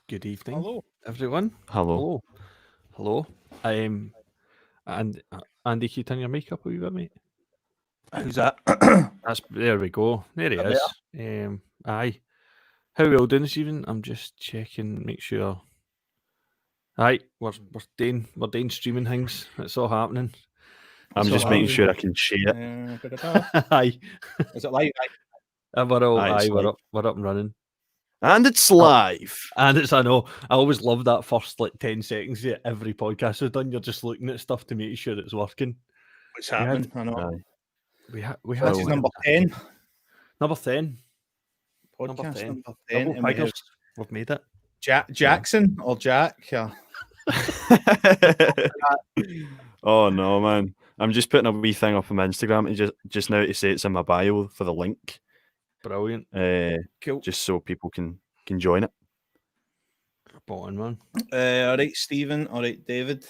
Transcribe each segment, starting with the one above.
Good evening, Hello. everyone. Hello. Hello. Hello. And Andy, can you turn your mic up a wee bit, mate? How's that? There we go. There he That is. Aye. How are we all doing this evening? I'm just checking, make sure. Aye, we're doing streaming things. It's all happening. I'm It's all just making happening. sure I can share it. Aye. Is it live? We're all Aye, it's we're live. up and running. And it's live. And I know, I always love that first 10 seconds that every podcast is done. You're just looking at stuff to make sure it's working. What's happening? I know. Aye. We So had this is number 10. Number 10. Podcast 10. number 10. Double And we have figures. We've made it. Jackson or Jack. Oh no, man! I'm just putting a wee thing up on my Instagram and just now to say it's in my bio for the link. Brilliant. Cool. Just so people can join it. Spot on, man. All right, Stephen. All right, David.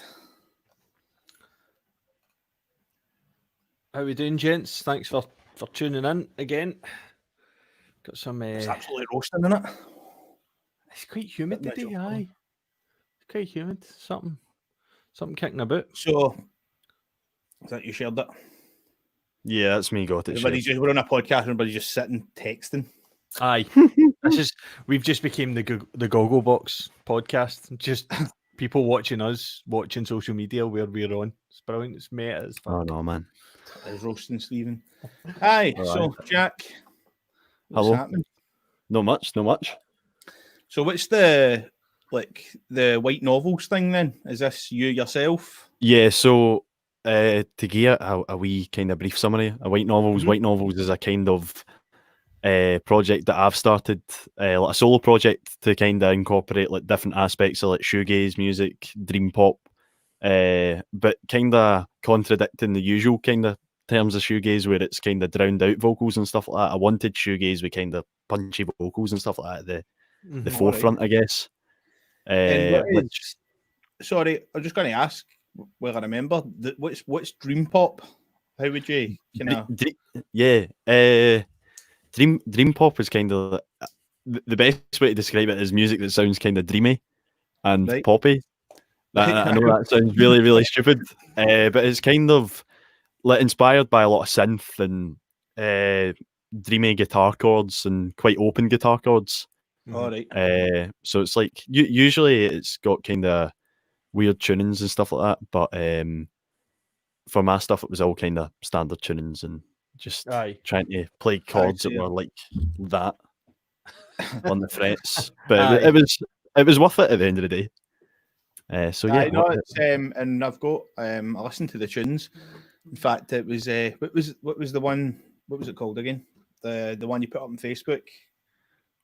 How we doing, gents? Thanks for tuning in again. Got some. It's absolutely roasting, isn't it? It's quite humid Bit today, miserable. aye. It's quite humid. Something kicking about. So, is that you shared it? Yeah, that's me. Got it. We're on a podcast. Everybody's just sitting texting. Aye. We've just became the Gogglebox podcast. Just people watching us, watching social media where we're on. It's brilliant. It's meta as fuck. Oh no, man! It's roasting, Stephen. Aye. All So, Jack. What's Hello. happening? No much. So what's the white novels thing then? Is this you yourself? Yeah. So to give a wee kind of brief summary, White Novels is a kind of project that I've started, like a solo project to kind of incorporate like different aspects of like shoegaze music, dream pop, but kind of contradicting the usual kind of terms of shoegaze where it's kind of drowned out vocals and stuff like that. I wanted shoegaze with kind of punchy vocals and stuff like that at the forefront, I guess. Sorry, I'm just going to ask. Well, I remember what's dream pop. How would you? Dream pop is kind of the best way to describe it is music that sounds kind of dreamy and poppy. I know that sounds really, really stupid, but it's kind of like inspired by a lot of synth and dreamy guitar chords and quite open guitar chords. All right. So it's like usually it's got kind of weird tunings and stuff like that, but for my stuff it was all kind of standard tunings and just trying to play chords that were like that on the frets. But it was worth it at the end of the day. So yeah, I know it's and I've got I listened to the tunes. In fact, it was what was the one? What was it called again? The one you put up on Facebook.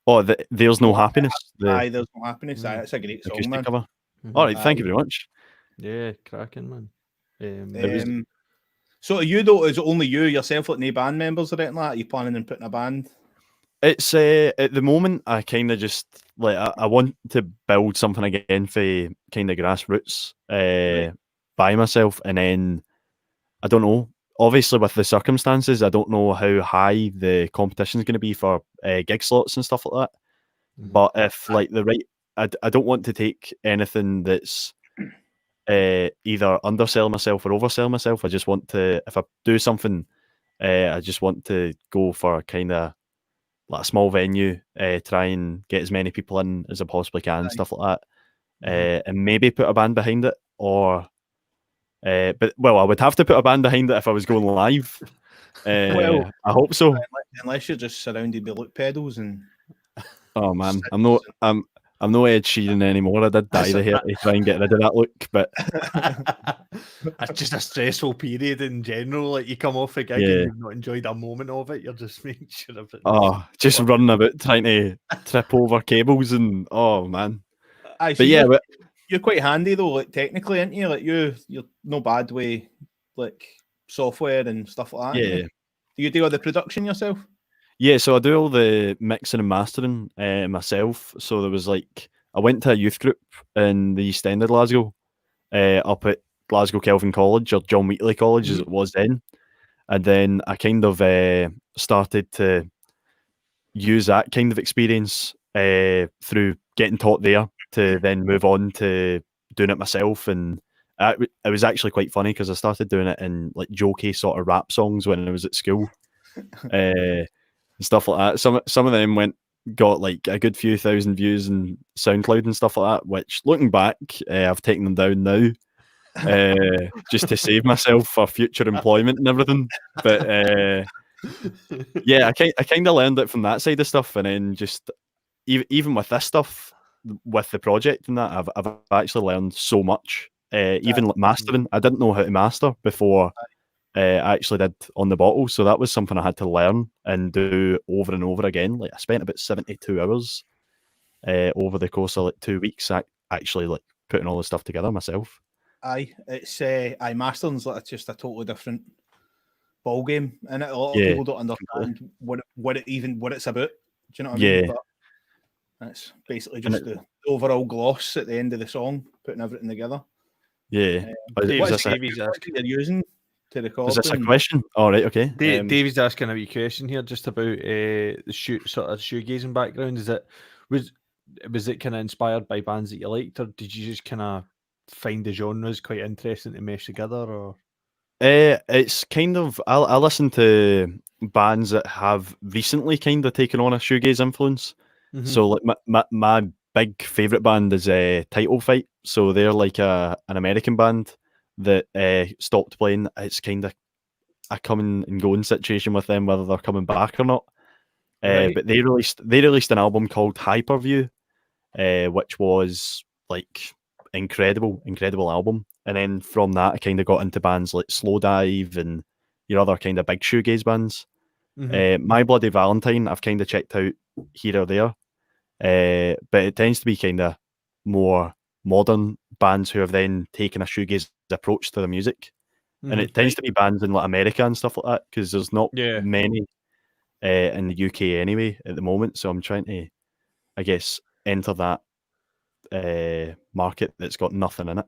Oh, There's No Happiness. There's No Happiness. That's a great song, man. Cover. All right, thank you very much. Yeah, cracking, man. So are you though? Is it only you yourself, like no band members or anything like that? Are you planning on putting a band? It's at the moment I kind of just like I want to build something again for kind of grassroots by myself, and then I don't know. Obviously, with the circumstances, I don't know how high the competition is going to be for gig slots and stuff like that. But if like I don't want to take anything that's either undersell myself or oversell myself. I just want to, if I do something, I just want to go for kind of like a small venue, try and get as many people in as I possibly can, stuff like that, and maybe put a band behind it, or I would have to put a band behind it if I was going live. I hope so. Unless you're just surrounded by loop pedals and. Oh man, I'm no Ed Sheeran anymore. I did dye the hair to try and get rid of that look, but it's just a stressful period in general. Like you come off a gig and you've not enjoyed a moment of it. You're just making sure of it. Oh, just running about trying to trip over cables and man. But you're quite handy though. Like technically, aren't you? Like you're no bad way, like software and stuff like that. Yeah. Do you do all the production yourself? Yeah, so I do all the mixing and mastering myself. So there was I went to a youth group in the East End of Glasgow, up at Glasgow Kelvin College, or John Wheatley College as it was then. And then I kind of started to use that kind of experience through getting taught there to then move on to doing it myself. And it was actually quite funny because I started doing it in like jokey sort of rap songs when I was at school, and stuff like that. Some of them got like a good few thousand views in SoundCloud and stuff like that, which looking back, I've taken them down now, just to save myself for future employment and everything. But yeah, I kind of learned it from that side of stuff, and then just even with this stuff, with the project and that, I've actually learned so much. Even like mastering, I didn't know how to master before I actually did on the bottle, so that was something I had to learn and do over and over again. Like I spent about 72 hours over the course of like 2 weeks actually like putting all the stuff together myself. Aye, it's mastering's like just a totally different ball game, and a lot of people don't understand what it's about. Do you know what I mean? But it's basically just the overall gloss at the end of the song, putting everything together. Yeah. What is you're using to record? Is this a question? All right, okay. David's asking a wee question here, just about the sort of shoegazing background. Was it kind of inspired by bands that you liked, or did you just kind of find the genres quite interesting to mesh together? Or it's kind of I listen to bands that have recently kind of taken on a shoegaze influence. Mm-hmm. So like my big favorite band is Title Fight. So they're like an American band that stopped playing. It's kind of a coming and going situation with them, whether they're coming back or not. Right. But they released an album called Hyperview, which was like incredible album. And then from that, I kind of got into bands like Slow Dive and your other kind of big shoegaze bands. Mm-hmm. My Bloody Valentine, I've kind of checked out here or there, but it tends to be kind of more modern bands who have then taken a shoegaze approach to the music. Mm-hmm. And it tends to be bands in like America and stuff like that, because there's not many in the UK anyway at the moment. So I'm trying to, I guess, enter that market that's got nothing in it.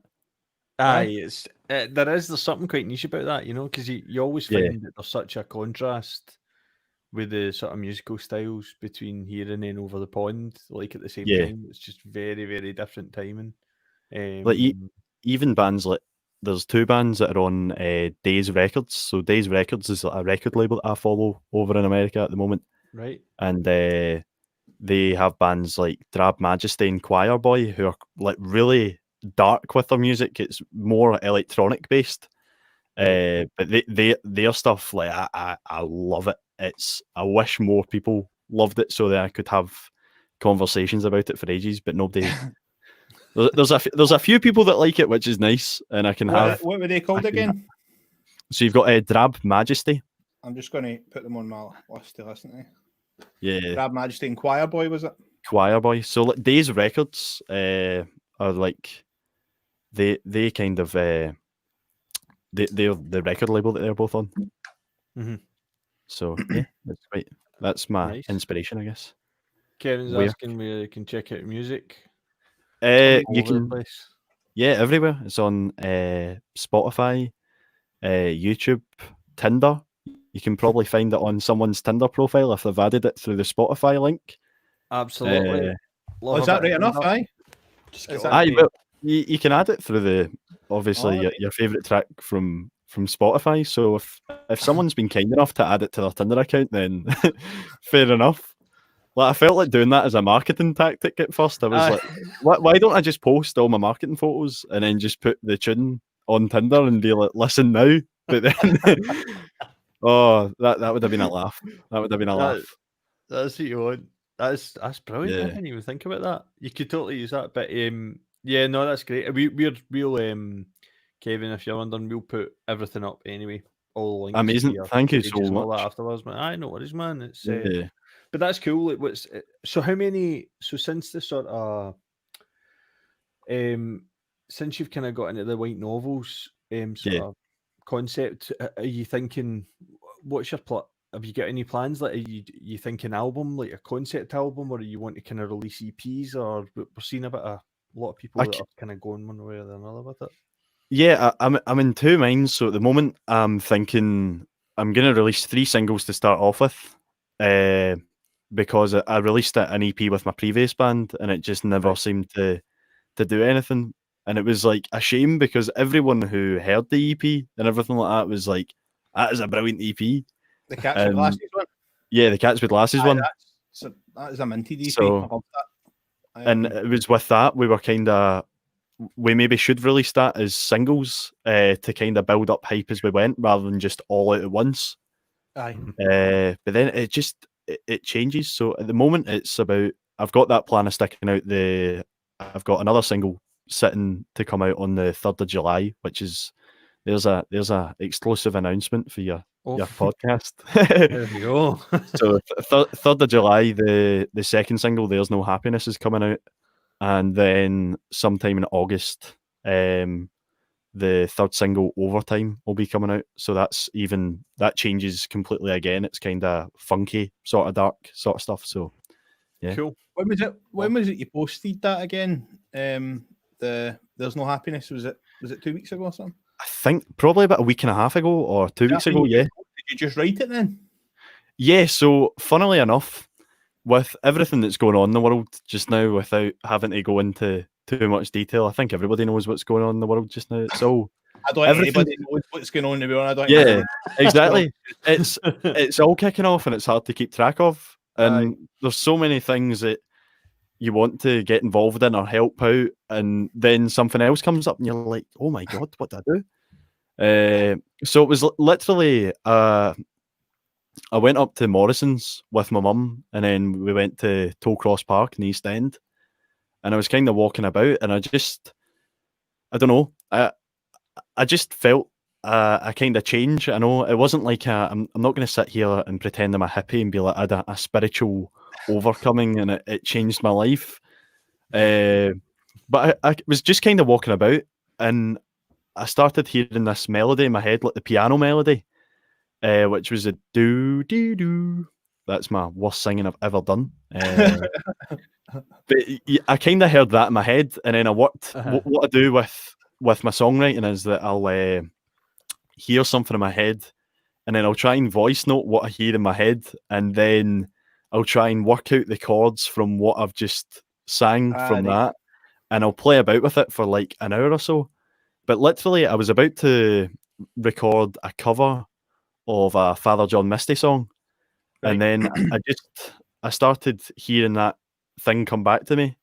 It's there's something quite niche about that, you know, because you always find that there's such a contrast with the sort of musical styles between here and then over the pond, like at the same time. It's just very, very different timing. Like even bands like, there's two bands that are on Days Records. So Days Records is a record label that I follow over in America at the moment. Right. And they have bands like Drab Majesty and Choir Boy, who are like really dark with their music. It's more electronic based. But their stuff, like I love it. I wish more people loved it so that I could have conversations about it for ages, but nobody. There's a few people that like it, which is nice, and I can have. What were they called again? So you've got Drab Majesty. I'm just going to put them on my list to listen to. Yeah. Drab Majesty and Choir Boy, was it? Choir Boy. So like Days Records are like they kind of they're the record label that they're both on. Mm-hmm. So yeah, that's great. That's my inspiration, I guess. Kevin's asking where you can check out music. You can, everywhere. It's on Spotify, YouTube, Tinder. You can probably find it on someone's Tinder profile if they've added it through the Spotify link. Absolutely. Is that right enough? But you can add it through the your favourite track from Spotify. So if someone's been kind enough to add it to their Tinder account, then fair enough. Like I felt like doing that as a marketing tactic at first. I was like, why don't I just post all my marketing photos and then just put the tune on Tinder and be like, listen now? But then, that would have been a laugh. That would have been a laugh. That's what you want. That's brilliant. Yeah. I didn't even think about that. You could totally use that. But no, that's great. We'll Kevin, if you're wondering, we'll put everything up anyway. All the links. Amazing. Thank you so much. Afterwards, man. No worries, man. It's but that's cool. So how many? So since the sort of since you've kind of got into the white novels sort of concept, are you thinking? What's your plot? Have you got any plans? Like, are you thinking album, like a concept album, or do you want to kind of release EPs? Or we're seeing a lot of people that are kind of going one way or another with it. Yeah, I'm in two minds. So at the moment, I'm thinking I'm going to release 3 singles to start off with. Because I released an EP with my previous band and it just never seemed to to do anything. And it was like a shame because everyone who heard the EP and everything like that was like, that is a brilliant EP. The Cats with Glasses one? Yeah, the Cats with Glasses one. That is a minted EP. So, I love that. And it was with that, we maybe should release that as singles to kind of build up hype as we went rather than just all out at once. Aye. But then it changes. So at the moment, it's about, I've got that plan of sticking out I've got another single sitting to come out on the 3rd of July, which is, there's a exclusive announcement for your podcast. There you go. So 3rd of July, the second single, There's No Happiness, is coming out. And then sometime in August, the third single, Overtime, will be coming out. So that changes completely again. It's kind of funky, sort of dark sort of stuff. So yeah. Cool. When was it you posted that again? There's No Happiness. Was it 2 weeks ago or something? I think probably about a week and a half ago or 2 weeks ago, yeah. Did you just write it then? Yeah, so funnily enough, with everything that's going on in the world just now, without having to go into too much detail, I think everybody knows what's going on in the world just now. So I don't think anybody knows what's going on, to be honest. Yeah, exactly. It's all kicking off and it's hard to keep track of. And there's so many things that you want to get involved in or help out, and then something else comes up and you're like, oh my God, what did I do? So it was literally, I went up to Morrison's with my mum, and then we went to Tollcross Park in the East End, and I was kind of walking about, and I don't know, I just felt a kind of change. I know it wasn't like I'm not going to sit here and pretend I'm a hippie and be like I had a spiritual overcoming and it changed my life. But I was just kind of walking about, and I started hearing this melody in my head, like the piano melody, which was a do do do. That's my worst singing I've ever done. But I kind of heard that in my head, and then I worked. What I do with my songwriting is that I'll hear something in my head, and then I'll try and voice note what I hear in my head, and then I'll try and work out the chords from what I've just sang from that, and I'll play about with it for like an hour or so. But literally, I was about to record a cover of a Father John Misty song, and then I started hearing that thing come back to me,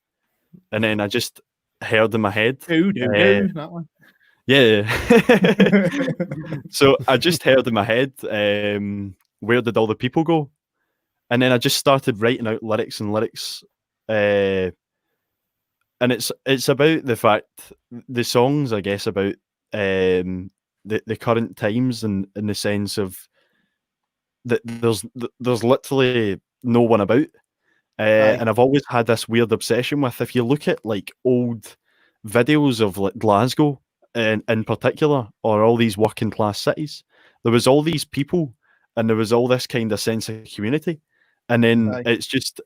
and then I just heard in my head, that one. Yeah. So I just heard in my head, where did all the people go? And then I just started writing out lyrics, and it's about the fact, the songs, I guess, about the current times, and in the sense of that there's literally no one about. And I've always had this weird obsession with, if you look at like old videos of like Glasgow in particular, or all these working class cities, there was all these people and there was all this kind of sense of community. And then it's just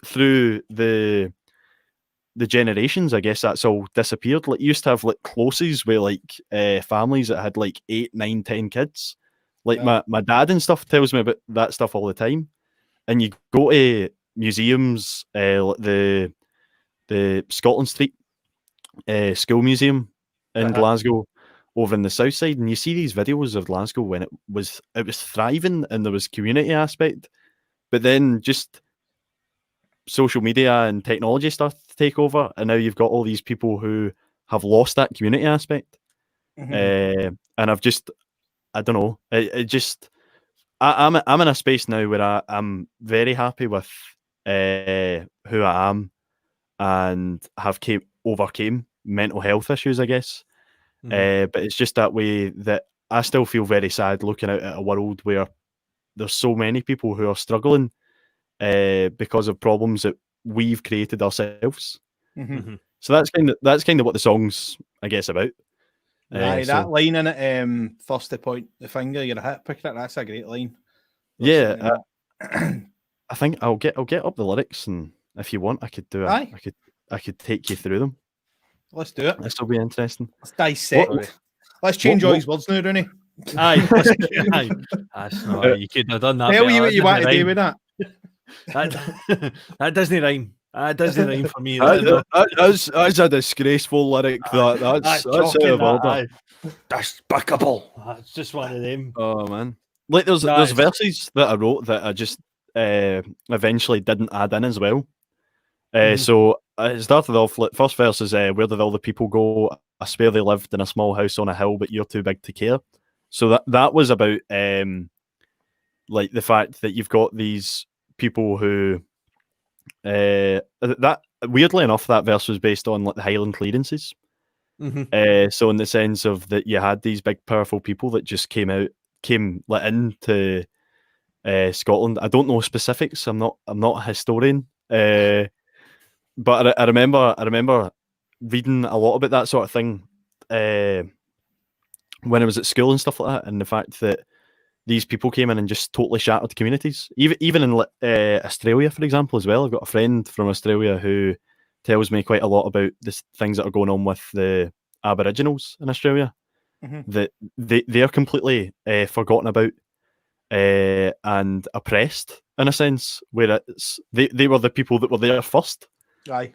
through the generations, I guess that's all disappeared. Like, you used to have like closes where like families that had like 8, 9, 10 kids. Like my dad and stuff tells me about that stuff all the time. And you go to museums, like the Scotland Street School Museum in Glasgow, over in the south side, and you see these videos of Glasgow when it was thriving and there was community aspect. But then just social media and technology started to take over, and now you've got all these people who have lost that community aspect. And I don't know. I'm in a space now where I'm very happy with who I am, and have overcame mental health issues, I guess. But it's just that way that I still feel very sad looking out at a world where there's so many people who are struggling because of problems that we've created ourselves. So that's kind of what the song's, I guess, about. That line in it, first to point the finger, you're a hypocrite. That's a great line. I think I'll get up the lyrics, and if you want, I could do it. I could take you through them. Let's do it. This will be interesting. Let's dissect. Let's change all his words now, Rooney. Aye. That's not, you couldn't have done that. Tell me what you want to do with that. That doesn't rhyme. That doesn't rhyme for me. That's a disgraceful lyric. That's out of order. Despicable. It's just one of them. Oh man, like there's verses that I wrote that I just eventually didn't add in as well. So it started off like first verse is where did all the people go? I swear they lived in a small house on a hill, but you're too big to care. So that was about like the fact that you've got these people who that weirdly enough that verse was based on like the Highland clearances. So in the sense of that you had these big powerful people that just came let into Scotland. I don't know specifics. I'm not a historian. But I remember reading a lot about that sort of thing when I was at school and stuff like that, and the fact that these people came in and just totally shattered communities. Even in Australia, for example, as well. I've got a friend from Australia who tells me quite a lot about the things that are going on with the Aboriginals in Australia. That they are completely forgotten about and oppressed in a sense, where they were the people that were there first. Aye.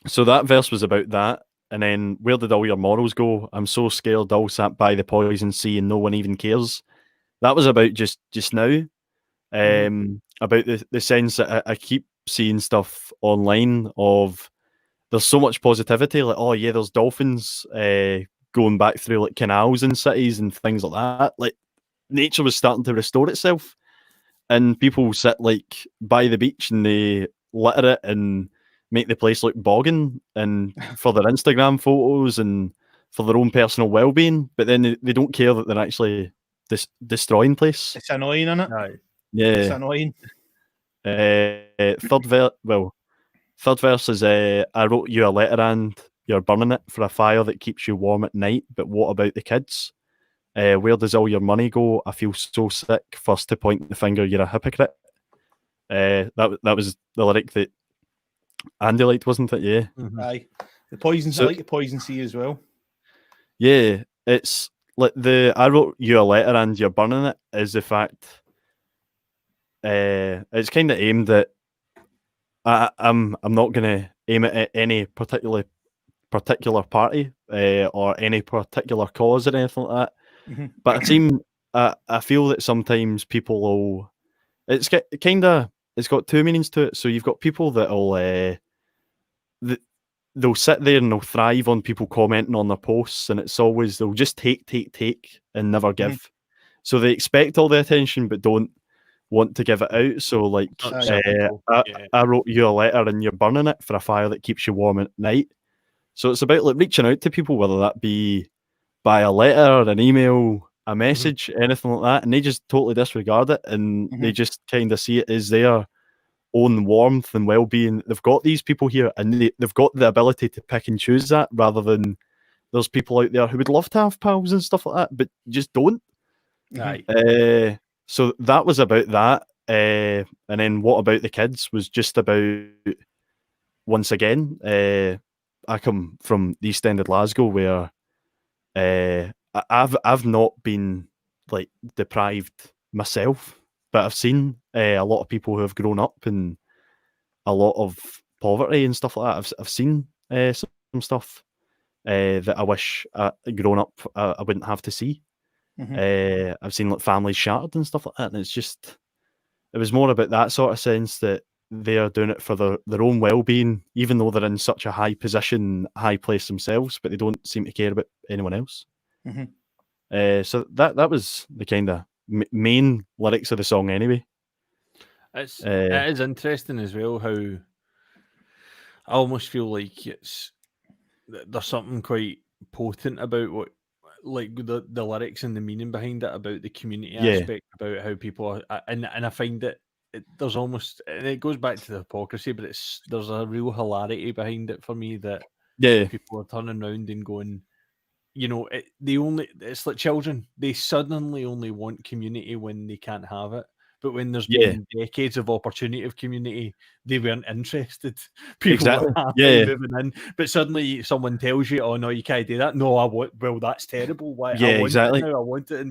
So that verse was about that. And then, where did all your morals go? I'm so scared, all sat by the poison sea, and no one even cares. That was about just now. About the sense that I keep seeing stuff online of there's so much positivity, like, oh yeah, there's dolphins going back through like canals in cities and things like that. Like nature was starting to restore itself, and people sit like by the beach and they litter it and make the place look bogging and for their Instagram photos and for their own personal well-being, but then they don't care that they're actually destroying place. It's annoying, isn't it? Right. Yeah, it's annoying. Third verse is I wrote you a letter and you're burning it for a fire that keeps you warm at night, but what about the kids? Where does all your money go? I feel so sick. First to point the finger, you're a hypocrite. That was the lyric that Andy liked, wasn't it? Yeah. Aye. The poison. I like the poison sea as well. Yeah, it's like I wrote you a letter and you're burning it is the fact. It's kind of aimed at. I'm not gonna aim it at any particular party or any particular cause or anything like that. But I feel that sometimes people will. It's got two meanings to it. So you've got people that'll they'll sit there and they'll thrive on people commenting on their posts, and it's always they'll just take and never give. So they expect all the attention but don't want to give it out. So like I wrote you a letter and you're burning it for a fire that keeps you warm at night. So it's about like reaching out to people, whether that be by a letter, an email, a message, anything like that, and they just totally disregard it, and they just kind of see it as their own warmth and well-being. They've got these people here, and they've got the ability to pick and choose that, rather than there's people out there who would love to have pals and stuff like that, but just don't. Right. So that was about that, and then what about the kids was just about, once again, I come from the East End of Glasgow, where I've not been like deprived myself, but I've seen a lot of people who have grown up in a lot of poverty and stuff like that. I've seen some stuff that I wish growing up I wouldn't have to see. I've seen like families shattered and stuff like that, and it was more about that sort of sense that they are doing it for their own well-being, even though they're in such a high position, high place themselves, but they don't seem to care about anyone else. So that was the kind of main lyrics of the song anyway. It is interesting as well how I almost feel like there's something quite potent about what, like the lyrics and the meaning behind it, about the community aspect, about how people are, and I find that there's almost, and it goes back to the hypocrisy, but there's a real hilarity behind it for me, that people are turning around and going, you know, it's like children, they suddenly only want community when they can't have it. But when there's been decades of opportunity of community, they weren't interested. People were happy moving in. But suddenly someone tells you, oh no, you can't do that. No, I want, well, that's terrible. Why? I want it now. I want it, and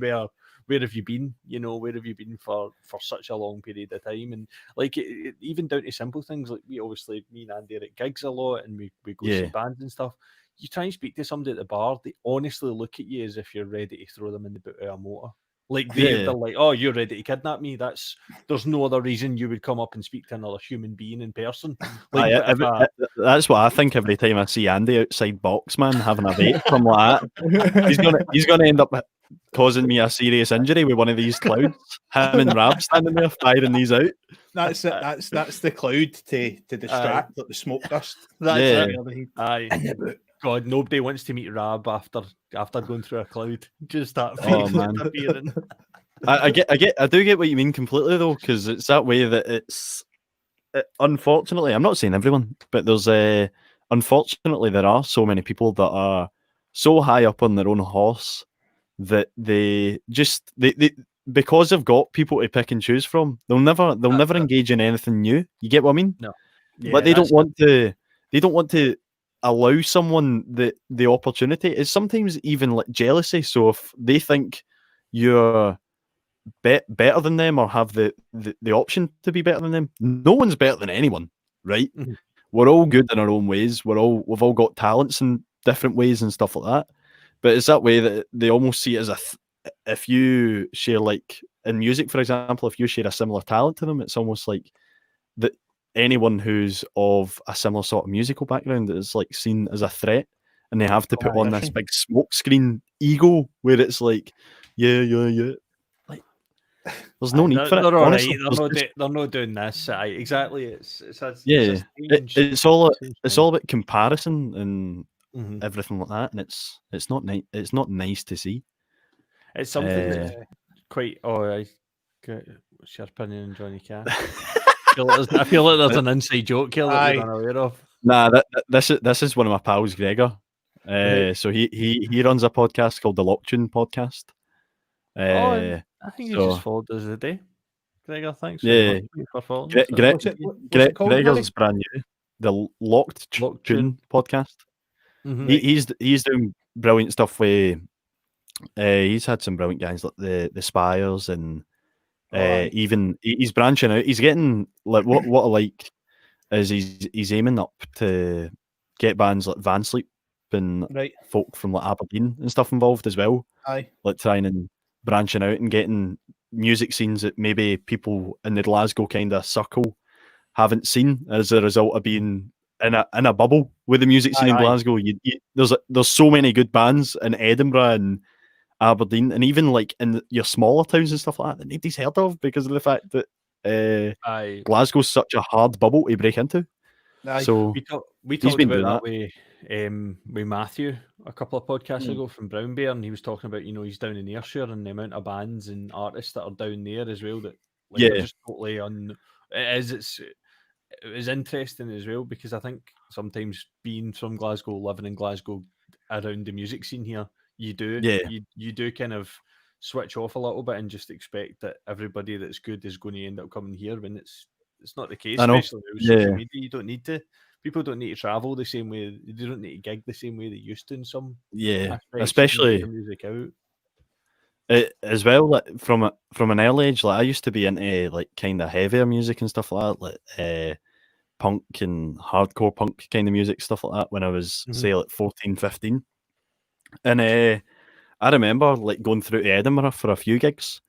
where have you been? You know, where have you been for such a long period of time? And like even down to simple things like me and Andy are at gigs a lot, and we go see bands and stuff. You try and speak to somebody at the bar, they honestly look at you as if you're ready to throw them in the boot of a motor. Like they're like, oh, you're ready to kidnap me. There's no other reason you would come up and speak to another human being in person. Like that's what I think every time I see Andy outside Boxman having a vape from like that. He's gonna end up causing me a serious injury with one of these clouds. Him and Rab standing there firing these out. That's it. That's the cloud to distract the smoke dust. That's God, nobody wants to meet Rab after going through a cloud. Just that face appearing. I do get what you mean completely though, because it's that way that unfortunately, I'm not saying everyone, but there's unfortunately there are so many people that are so high up on their own horse that they because they've got people to pick and choose from, they'll never engage in anything new. You get what I mean? No. Yeah, but they don't want to allow someone the opportunity. It's sometimes even like jealousy. So if they think you're better than them or have the option to be better than them, no one's better than anyone, right? Mm-hmm. We're all good in our own ways. We've all got talents in different ways and stuff like that. But it's that way that they almost see it as if you share, like in music, for example, if you share a similar talent to them, it's almost like that anyone who's of a similar sort of musical background is like seen as a threat, and they have to put on this big smoke screen ego where it's like, yeah. Like, there's no need for it. They're all honestly. right. They're not doing this. Exactly. It's all about comparison and everything like that, and it's not nice. It's not nice to see. It's something that's quite. What's your opinion on Johnny Cash? I feel like there's an inside joke here that we're unaware of. Nah, this is one of my pals, Gregor. So he runs a podcast called the Locktune Podcast. I think you just followed us today, Gregor. Thanks. For following. Gregor's brand new. The Locktune Podcast. Mm-hmm. He's doing brilliant stuff with. He's had some brilliant guys like the Spires and. Even he's branching out. He's getting like what I like is he's aiming up to get bands like Van Sleep and folk from like Aberdeen and stuff involved as well. Like trying and branching out and getting music scenes that maybe people in the Glasgow kind of circle haven't seen as a result of being in a bubble with the music scene in Glasgow. There's so many good bands in Edinburgh and Aberdeen, and even like in your smaller towns and stuff like that nobody's heard of because of the fact that Glasgow's such a hard bubble to break into. So we talked about that with Matthew a couple of podcasts ago from Brown Bear, and he was talking about he's down in Ayrshire and the amount of bands and artists that are down there as well that are just totally it's interesting as well, because I think sometimes being from Glasgow, living in Glasgow around the music scene here, you do kind of switch off a little bit and just expect that everybody that's good is going to end up coming here when it's not the case. Especially with social media, you don't need to. People don't need to travel the same way. They don't need to gig the same way they used to in some. Especially music out. As well, like from an early age, like I used to be into like kind of heavier music and stuff like that, like punk and hardcore punk kind of music, stuff like that when I was say like 14, 15. And I remember like going through to Edinburgh for a few gigs,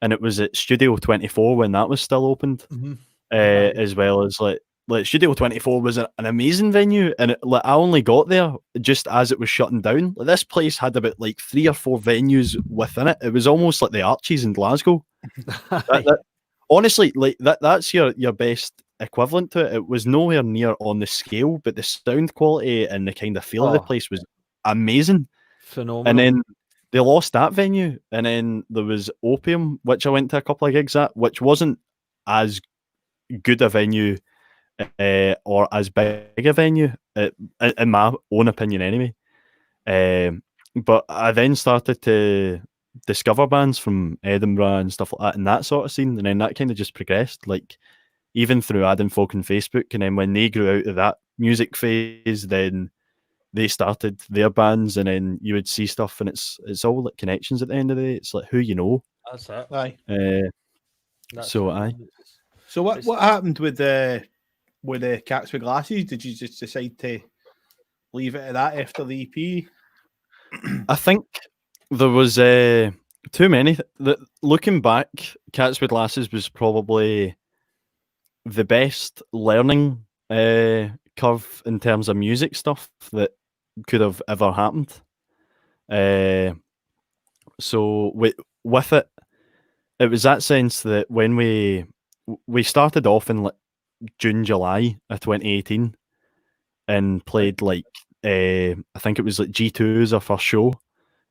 and it was at Studio 24 when that was still opened, as well as like Studio 24 was an amazing venue, and I only got there just as it was shutting down. Like, this place had about like 3 or 4 venues within it. It was almost like the Archies in Glasgow. Honestly, like that's your best equivalent to it. It was nowhere near on the scale, but the sound quality and the kind of feel of the place was amazing. Phenomenal. And then they lost that venue, and then there was Opium, which I went to a couple of gigs at, which wasn't as good a venue or as big a venue, in my own opinion anyway. But I then started to discover bands from Edinburgh and stuff like that in that sort of scene, and then that kind of just progressed, like even through adding folk on Facebook. And then when they grew out of that music phase, then they started their bands, and then you would see stuff, and it's all like connections at the end of the day. It's like who you know. That's it. Aye. So what happened with the Cats with Glasses? Did you just decide to leave it at that after the EP? I think there was too many. Looking back, Cats with Glasses was probably the best learning curve in terms of music stuff that could have ever happened. So with it was that sense that when we started off in like June, July of 2018 and played like I think it was like G2 as our first show,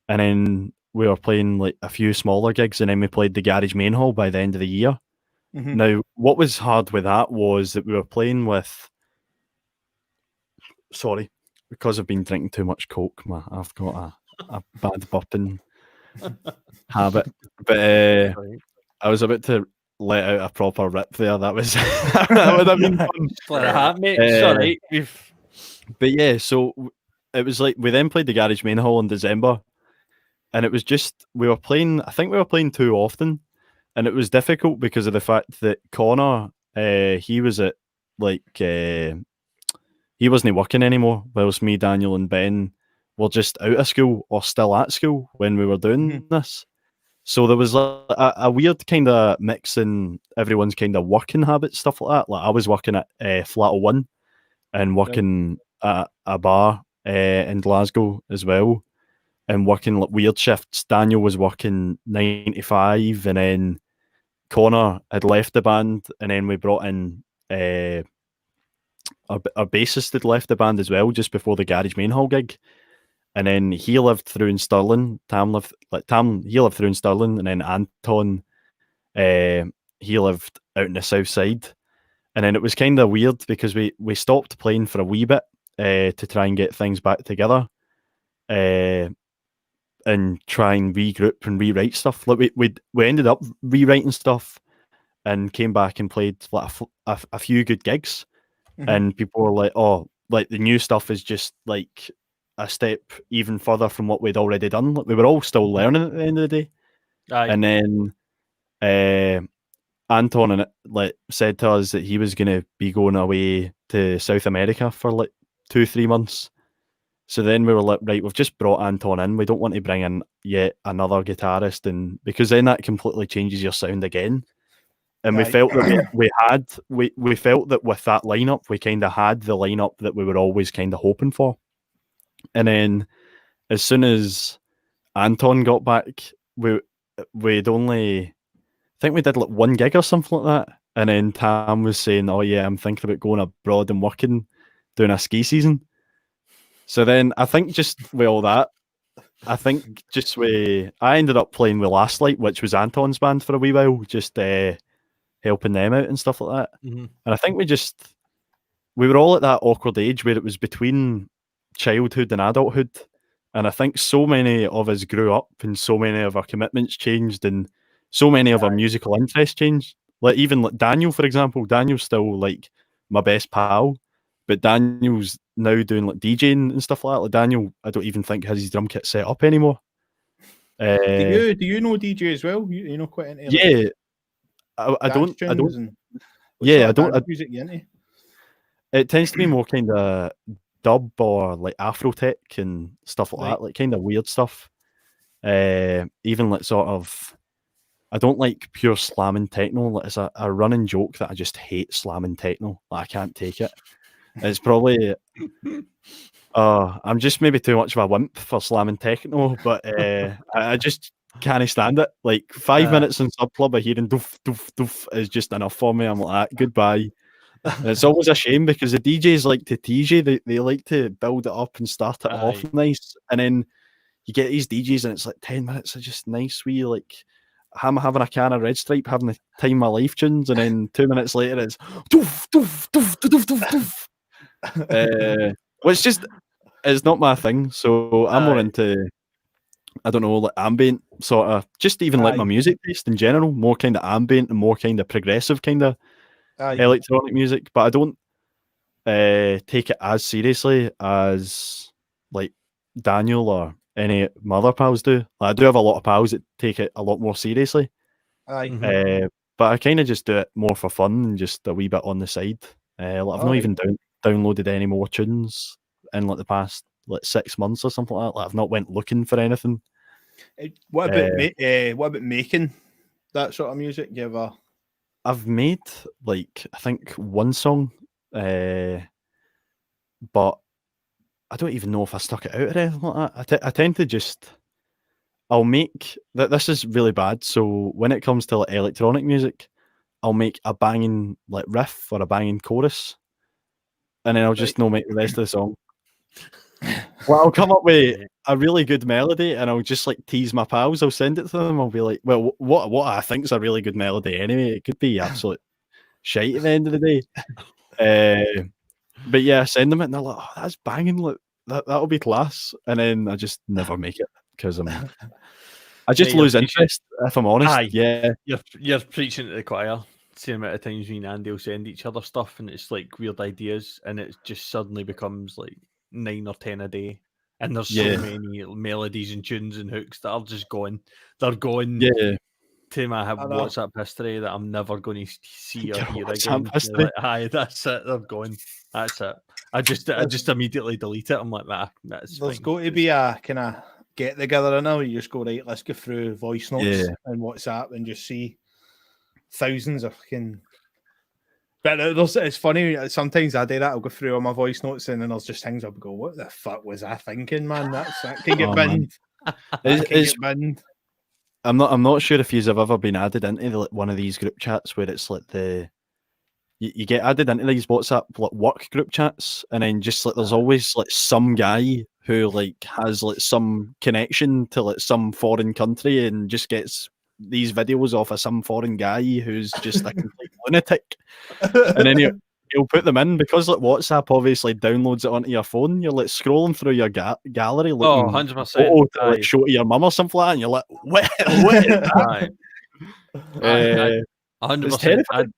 and then we were playing like a few smaller gigs, and then we played the Garage Main Hall by the end of the year. Mm-hmm. Now, what was hard with that was that we were playing with... Sorry, because I've been drinking too much Coke, I've got a bad burping habit. But I was about to let out a proper rip there. That was that would have been fun. Let it happen, mate. It's all right. But yeah, so it was like we then played the Garage Main Hall in December, and it was just we were playing. I think we were playing too often, and it was difficult because of the fact that Connor, he was at like he wasn't working anymore, whilst me, Daniel, and Ben were just out of school or still at school when we were doing this. So there was a weird kind of mix in everyone's kind of working habits, stuff like that. Like I was working at Flat 01 and working at a bar in Glasgow as well, and working like weird shifts. Daniel was working 9 to 5, and then Connor had left the band, and then we brought in our bassist had left the band as well just before the Garage Main Hall gig. And then he lived through in Stirling. He lived through in Stirling, and then Anton, he lived out in the south side. And then it was kind of weird because we stopped playing for a wee bit to try and get things back together, and try and regroup and rewrite stuff. Like we ended up rewriting stuff and came back and played like a few good gigs, and people were like, "Oh, like the new stuff is just like a step even further from what we'd already done." Like, we were all still learning at the end of the day. Aye. And then Anton said to us that he was going to be going away to South America for like 2-3 months. So then we were like, right, we've just brought Anton in. We don't want to bring in yet another guitarist, and because then that completely changes your sound again. And we felt that we felt that with that lineup, we kind of had the lineup that we were always kind of hoping for. And then as soon as Anton got back, we'd only, I think we did like one gig or something like that. And then Tam was saying, "Oh yeah, I'm thinking about going abroad and working, doing a ski season." So then I think just with all that, I ended up playing with Last Light, which was Anton's band, for a wee while, just helping them out and stuff like that. And I think we were all at that awkward age where it was between childhood and adulthood, and I think so many of us grew up, and so many of our commitments changed, and so many of our musical interests changed. Like even like Daniel, for example, Daniel's still like my best pal, but Daniel's now doing like DJing and stuff like that. Like Daniel, I don't even think has his drum kit set up anymore. Do you know DJ as well? You know quite into yeah. I don't. Music you into? It tends to be more kind of dub or like Afrotech and stuff like that, like kind of weird stuff. Even like sort of, I don't like pure slamming techno. Like it's a running joke that I just hate slamming techno. Like I can't take it. It's probably I'm just maybe too much of a wimp for slamming techno, but I just can't stand it. Like 5 minutes in Sub Club of hearing doof doof doof is just enough for me. I'm like, goodbye. And it's always a shame because the DJs like to TJ, they like to build it up and start it off nice, and then you get these DJs and it's like 10 minutes of just nice wee like I'm having a can of Red Stripe, having the time of my life tunes, and then 2 minutes later it's doof doof doof doof doof doof. Which just is not my thing. So I'm more into, I don't know, like ambient sort of, just even like my music taste in general, more kind of ambient and more kind of progressive kind of electronic music. But I don't take it as seriously as like Daniel or any of my other pals do. Like, I do have a lot of pals that take it a lot more seriously. Aye. But I kind of just do it more for fun and just a wee bit on the side. Like, I've not even downloaded any more tunes in like the past like 6 months or something like that. Like, I've not went looking for anything. What about making that sort of music? You ever? I've made like I think one song, but I don't even know if I stuck it out or anything like that. I tend to just I'll make that. This is really bad. So when it comes to like electronic music, I'll make a banging like riff or a banging chorus, and then I'll just not make the rest of the song. Well, I'll come up with a really good melody, and I'll just like tease my pals. I'll send it to them. I'll be like, "Well, what I think's a really good melody anyway. It could be absolute shite at the end of the day." But yeah, I send them it, and they're like, "Oh, that's banging! Look, that'll be class." And then I just never make it because I just lose interest if I'm honest. Aye, yeah, you're preaching to the choir. Same amount of times me and Andy will send each other stuff, and it's like weird ideas, and it just suddenly becomes like 9 or 10 a day. And there's so many melodies and tunes and hooks that are just gone. They're going to my WhatsApp history that I'm never going to see or hear again. Like, aye, that's it. They're gone. That's it. I just immediately delete it. I'm like, that's There's fine. got to be a kind of get together now. You just go, right, let's go through voice notes and WhatsApp and just see thousands of fucking. But it's funny. Sometimes I do that. I'll go through all my voice notes and then there's just things I'll go, what the fuck was I thinking, man? That can get binned. That can get binned. I'm not sure if you've ever been added into like one of these group chats where it's like you get added into these WhatsApp like work group chats, and then just like there's always like some guy who like has like some connection to like some foreign country and just gets these videos off of some foreign guy who's just a complete lunatic, and then he'll put them in because like WhatsApp obviously downloads it onto your phone. You're like scrolling through your gallery looking 100%. to like show to your mum or something like that, and you're like, what is that? 100%.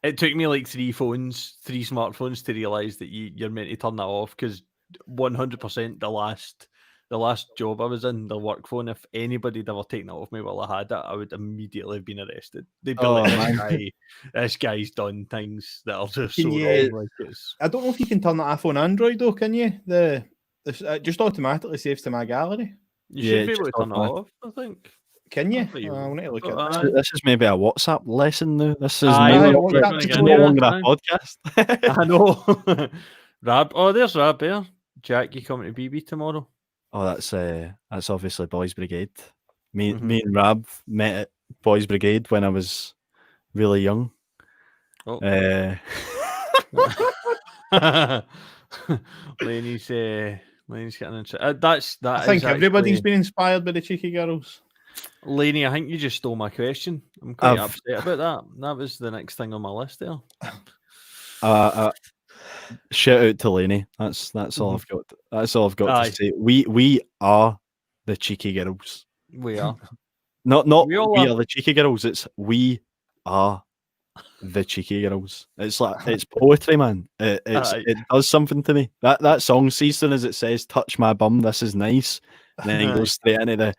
It took me like 3 smartphones to realise that you're meant to turn that off, because 100% the last job I was in, the work phone, if anybody had ever taken it off me while I had it, I would immediately have been arrested. They'd be like, this guy's done things that are just so wrong. Like, I don't know if you can turn that off on Android though, can you? It just automatically saves to my gallery. You should be able to turn it off, I think. Can you? I need to look at that. This is maybe a WhatsApp lesson now. This is no longer a podcast. I know. Rab, there's Rab there. Jack, you coming to BB tomorrow? Oh, that's obviously Boys Brigade. Me and Rab met at Boys Brigade when I was really young. Laney's getting into that. I think everybody's been inspired by the Cheeky Girls. Laney, I think you just stole my question. I'm quite upset about that. That was the next thing on my list there. Shout out to Laney. That's all I've got. That's all I've got to say. We are the Cheeky Girls. We are. Not we are the Cheeky Girls. It's we are the Cheeky Girls. It's like it's poetry, man. It does something to me. That song, season as it says, "Touch my bum, this is nice," and then it goes straight into the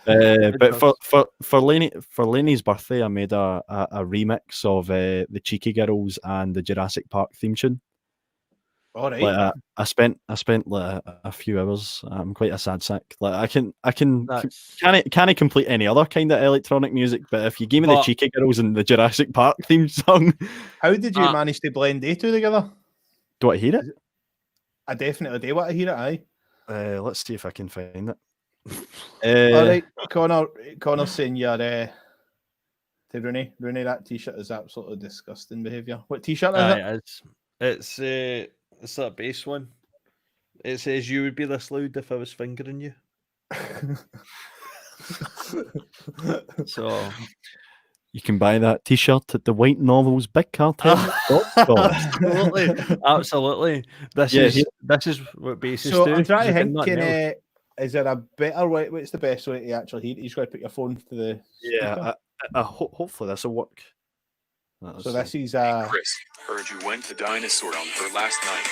but for Laney's birthday, I made a remix of the Cheeky Girls and the Jurassic Park theme tune. All right. Like, I spent like a few hours. I'm quite a sad sack. Like I can't complete any other kind of electronic music, but if you give me the Cheeky Girls and the Jurassic Park theme song, how did you manage to blend they two together? Do I hear it? I definitely do want to hear it. Aye. Let's see if I can find it. All right, Connor's saying you're to Rooney, that t-shirt is absolutely disgusting behaviour. What t-shirt is it? It's that base one. It says you would be this loud if I was fingering you. So you can buy that t-shirt at the White Novels Big Cartel. Absolutely. This is what bases do. I'm trying to think, is there a better way? What's the best way to actually hear it? You just got to put your phone to the speaker. Hopefully this will work. So this is Chris, heard you went to Dinosaur on her last night.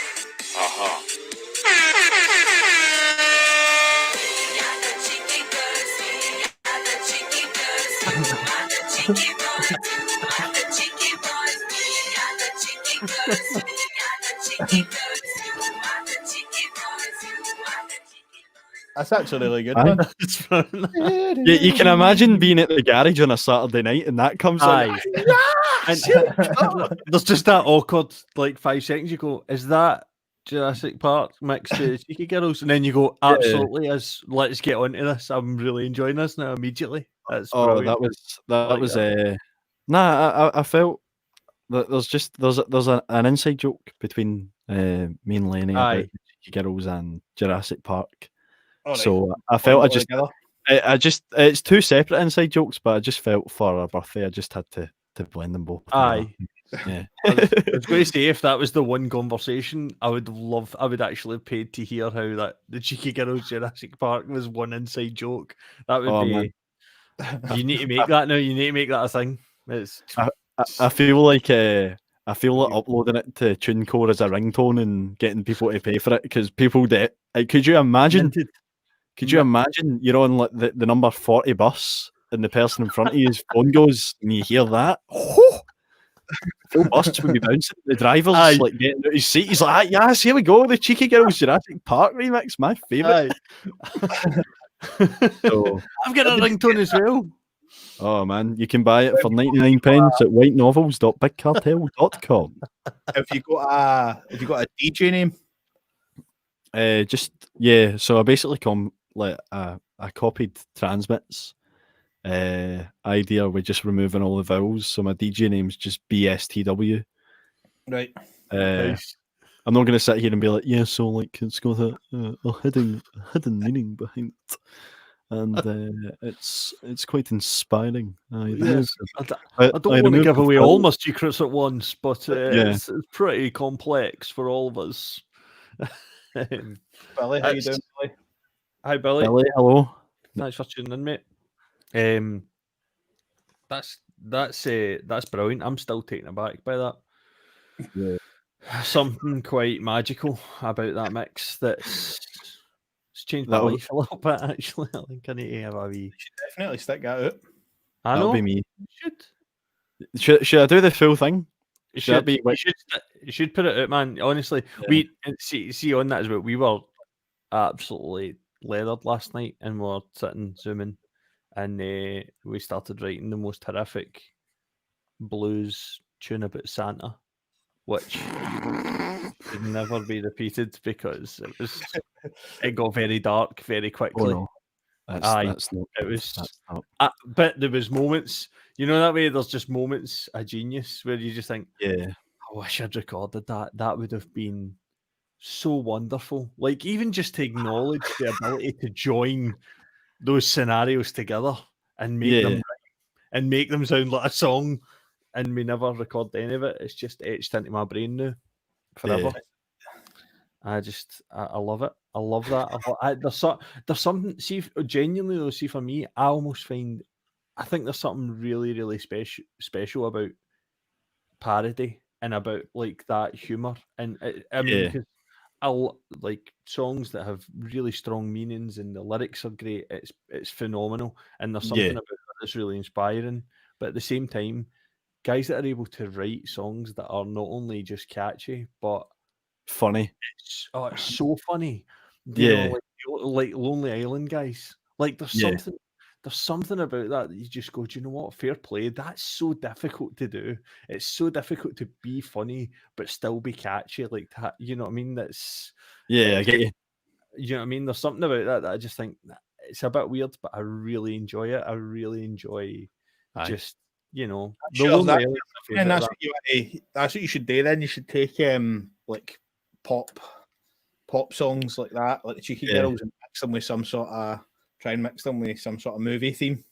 That's actually really good, man. You can imagine being at the garage on a Saturday night and that comes on. And there's just that awkward, like 5 seconds. You go, is that Jurassic Park mixed to Cheeky Girls? And then you go, absolutely, let's get onto this. I'm really enjoying this now immediately. That's brilliant. that was I felt that there's an inside joke between me and Lenny about Cheeky Girls and Jurassic Park. Right. So I felt it's two separate inside jokes, but I just felt for her birthday I just had to blend them both. Aye. Yeah. I was going to say, if that was the one conversation, I would actually have paid to hear how that the Cheeky Girls Jurassic Park was one inside joke. That would be. Man. You need to make that now. You need to make that a thing. I feel like uploading it to TuneCore as a ringtone and getting people to pay for it, because people do it. Like, could you imagine? Could you imagine you're on like the number 40 bus and the person in front of you's phone goes and you hear that? Full bus would be bouncing. The driver's like getting out his seat. He's like, yes, here we go. The Cheeky Girls Jurassic Park remix, my favourite. So, I've got a ringtone as well. Oh man, you can buy it for 99 pence at whitenovels.bigcartel.com. Have you got a DJ name? So I basically I copied Transmit's idea with just removing all the vowels. So my DJ name's just BSTW. Right. Nice. I'm not going to sit here and be like, yeah, so like it's got a hidden meaning behind it. And it's quite inspiring. I don't want to give away all my secrets at once, but it's pretty complex for all of us. Billy, how you doing, Billy? Hi, Billy. Billy, hello. Thanks for tuning in, mate. That's brilliant. I'm still taken aback by that. Yeah. Something quite magical about that mix that's changed my life a little bit, actually. I think I need to have a wee... You should definitely stick that out. That'll be me. Should I do the full thing? You should put it out, man. Honestly, we see on that as well. We were absolutely leathered last night, and we were sitting zooming, and we started writing the most horrific blues tune about Santa, which could never be repeated because it got very dark very quickly. Oh, no. That's not. It was. But there was moments, that way. There's just moments of genius where you just think, yeah, I wish I'd recorded that. That would have been so wonderful. Like, even just to acknowledge the ability to join those scenarios together and make them and make them sound like a song, and we never record any of it. It's just etched into my brain now forever. I love it. I love that. There's something. See, genuinely though, see, for me, I think there's something really, really special about parody and about like that humor. And I mean, because I like songs that have really strong meanings and the lyrics are great. It's phenomenal, and there's something about it that's really inspiring. But at the same time, guys that are able to write songs that are not only just catchy but funny. It's so funny. Like Lonely Island guys. Like there's something about that you just go, do you know what? Fair play. That's so difficult to do. It's so difficult to be funny but still be catchy like that. You know what I mean? That's I get you. You know what I mean? There's something about that I just think it's a bit weird, but I really enjoy it. I really enjoy just the Lonely Island. And that's what you should do. Then you should take like pop songs like that, like the Cheeky Girls, and mix them with some sort of movie theme.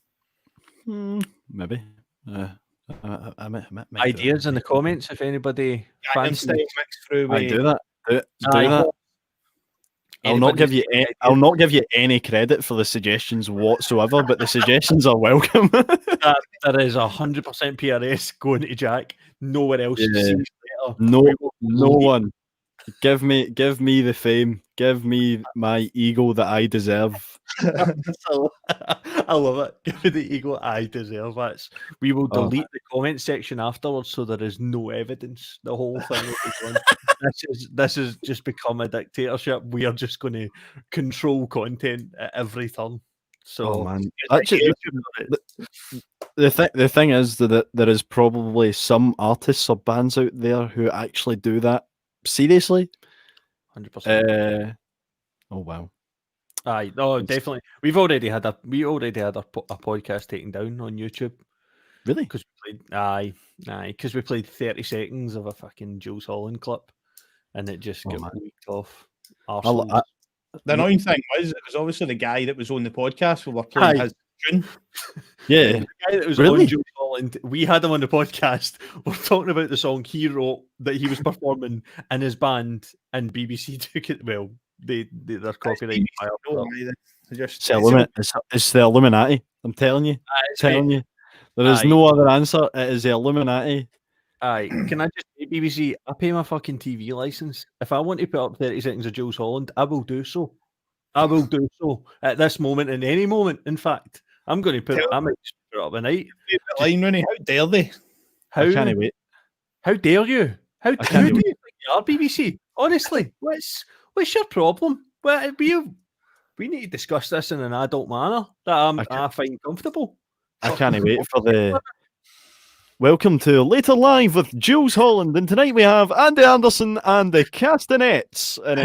Maybe. Ideas in the comments if anybody fancies mixed through. I do that. Do that. I'll not give you any credit for the suggestions whatsoever, but the suggestions are welcome. That is 100% PRS going to Jack. Nowhere else. No one. Give me the fame. Give me my ego that I deserve. I love it. Give me the ego I deserve. We will delete the comment section afterwards, so there is no evidence. The whole thing will be gone. This has just become a dictatorship. We are just going to control content at every turn. So, man, the thing is that there is probably some artists or bands out there who actually do that seriously. 100%. Oh wow. Aye, no, definitely. We already had a podcast taken down on YouTube. Really? Because we played 30 seconds of a fucking Jules Holland clip, and it just got leaked off. The annoying thing was, it was obviously the guy that was on the podcast. We were playing his tune. Yeah, the guy that was really? on Jules Holland. We had him on the podcast. We're talking about the song he wrote that he was performing in his band, and BBC took it. Well, they're copyright. It's the Illuminati. I'm telling you. There is no other answer. It is the Illuminati. Aye, can I just say, BBC, I pay my fucking TV license. If I want to put up 30 seconds of Jules Holland, I will do so. I will do so at this moment, in any moment. In fact, I'm going to put it. I might just put it up at night. Line, Rooney, how dare they? I can't wait. How dare you? How do you think you are, BBC? Honestly, what's your problem? Well, we need to discuss this in an adult manner that I find comfortable. I can't wait for the. Welcome to Later Live with Jules Holland, and tonight we have Andy Anderson and the Castanets, and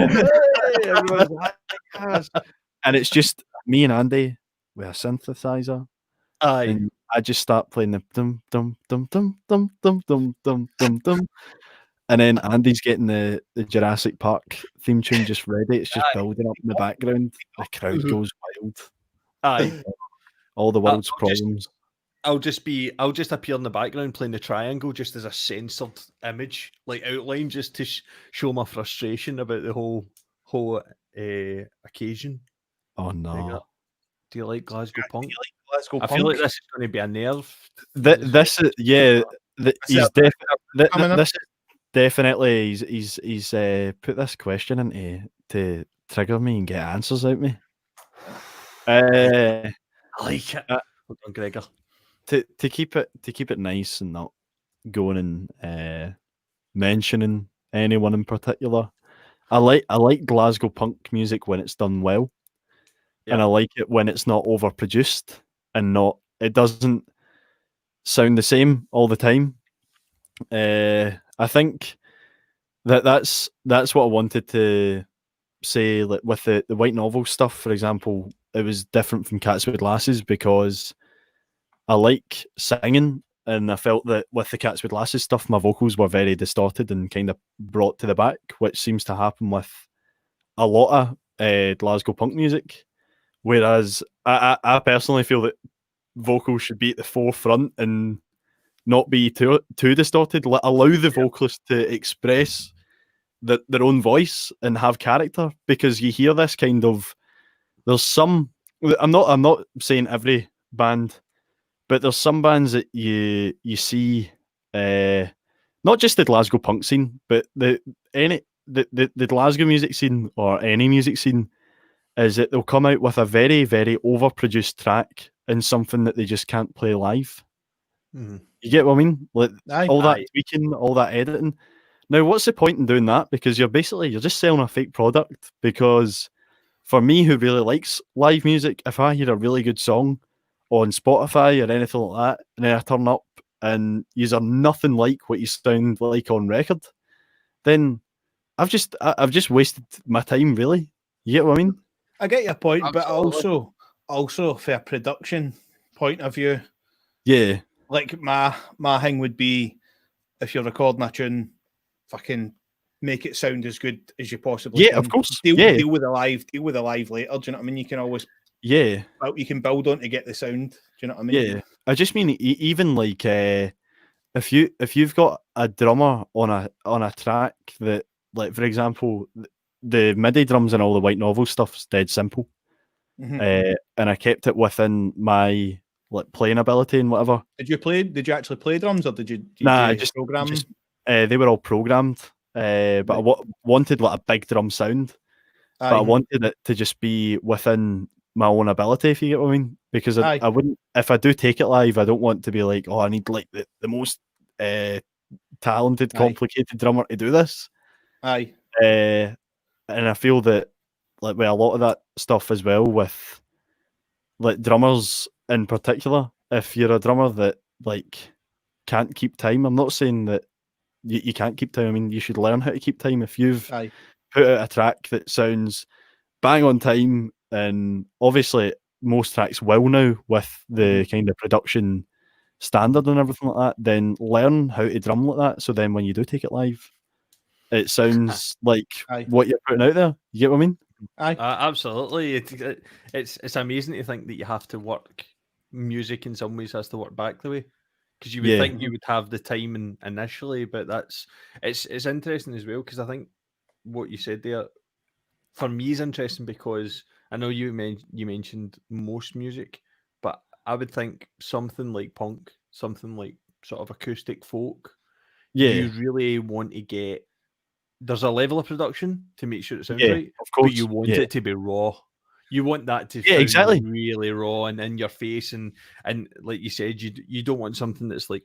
it's just me and Andy with a synthesizer. Aye, and I just start playing the dum dum dum dum dum dum dum dum dum dum, and then Andy's getting the Jurassic Park theme tune just ready. It's just building up in the background. The crowd goes wild. Aye, all the world's problems. I'll just appear in the background playing the triangle just as a censored image, like outline, just to show my frustration about the whole occasion. Oh no! Do you like Glasgow punk? I feel like this is going to be a nerve. This is definitely he's put this question into to trigger me and get answers out me. I like it. Hold on, Gregor. To keep it nice and not going and mentioning anyone in particular. I like Glasgow punk music when it's done well, and I like it when it's not overproduced and it doesn't sound the same all the time. I think that's what I wanted to say. Like with the White Novel stuff, for example, it was different from Cats with Lasses because I like singing, and I felt that with the Cats with Lasses stuff, my vocals were very distorted and kind of brought to the back, which seems to happen with a lot of Glasgow punk music. Whereas I personally feel that vocals should be at the forefront and not be too distorted. Allow the vocalist to express their own voice and have character, because you hear this kind of. There's some. I'm not saying every band. But there's some bands that you see, not just the Glasgow punk scene, but the Glasgow music scene or any music scene, is that they'll come out with a very, very overproduced track and something that they just can't play live. Mm-hmm. You get what I mean? Like that tweaking, all that editing. Now, what's the point in doing that? Because you're just selling a fake product. Because for me, who really likes live music, if I hear a really good song on Spotify or anything like that, and then I turn up and you are nothing like what you sound like on record, then I've just wasted my time, really. You get what I mean? I get your point, Absolutely. But also for a production point of view, yeah. Like my thing would be, if you're recording a tune, fucking make it sound as good as you possibly can. Yeah, of course. Deal with the live later. Do you know what I mean? You can always you can build on to get the sound. Do you know what I mean? Yeah, I just mean even like if you've got a drummer on a track that, like, for example, the MIDI drums and all the White Novel stuff's dead simple, and I kept it within my playing ability and whatever. Did you actually play drums, or did you just program? They were all programmed. but I wanted like a big drum sound. But I wanted it to just be within my own ability, if you get what I mean. Because I wouldn't, if I do take it live, I don't want to be like, oh, I need like the most talented, complicated drummer to do this. And I feel that like with a lot of that stuff as well, with like drummers in particular, if you're a drummer that like can't keep time, I'm not saying that you can't keep time. I mean, you should learn how to keep time. If you've put out a track that sounds bang on time, and obviously most tracks will now with the kind of production standard and everything like that, then learn how to drum like that. So then when you do take it live, it sounds like what you're putting out there. You get what I mean? Absolutely. It's amazing to think that you have to work music in some ways has to work back the way, because you would think you would have the time initially, but it's interesting as well, because I think what you said there for me is interesting, because I know you mentioned most music, but I would think something like punk, something like sort of acoustic folk, you really want to get. There's a level of production to make sure it sounds right, of course, but you want it to be raw. You want that to sound really raw and in your face, and like you said, you don't want something that's like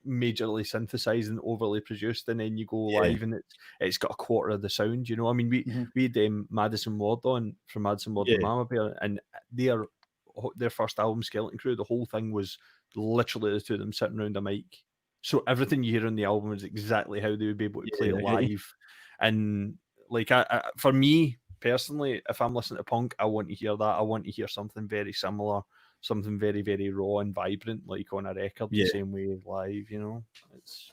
majorly synthesized and overly produced, and then you go live and it's got a quarter of the sound. You know, I mean, we had Madison Ward on from Madison Ward and Mama Bear, and their first album, Skeleton Crew, the whole thing was literally the two of them sitting around a mic. So everything you hear on the album is exactly how they would be able to play it live. And like, for me personally, if I'm listening to punk, I want to hear that. I want to hear something very similar, something very, very raw and vibrant, like on a record, the same way live. You know, it's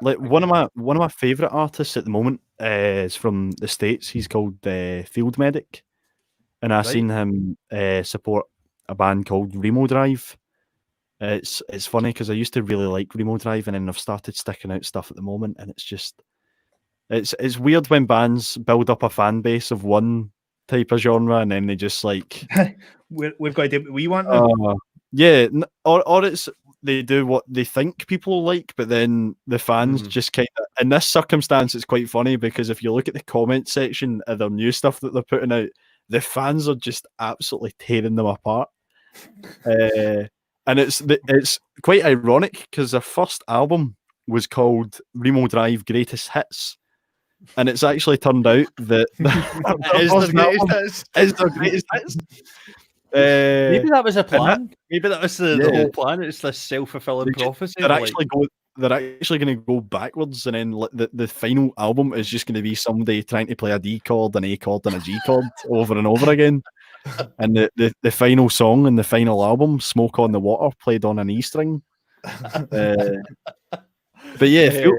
like one of my favorite artists at the moment is from the States. He's called Field Medic, and I've seen him support a band called Remo Drive. It's funny because I used to really like Remo Drive, and then I've started sticking out stuff at the moment, and it's just it's weird when bands build up a fan base of one type of genre, and then they just like we've got to do what we want now. Or it's they do what they think people like, but then the fans just kind of. In this circumstance, it's quite funny because if you look at the comment section of their new stuff that they're putting out, the fans are just absolutely tearing them apart. And it's quite ironic because their first album was called Remo Drive Greatest Hits, and it's actually turned out that is their greatest hits. Maybe that was a plan. Maybe that was the whole plan. It's this self-fulfilling prophecy. They're actually going to go backwards, and then the final album is just going to be somebody trying to play a D chord, an A chord, and a G chord over and over again. And the final song in the final album, Smoke on the Water, played on an E string. But yeah,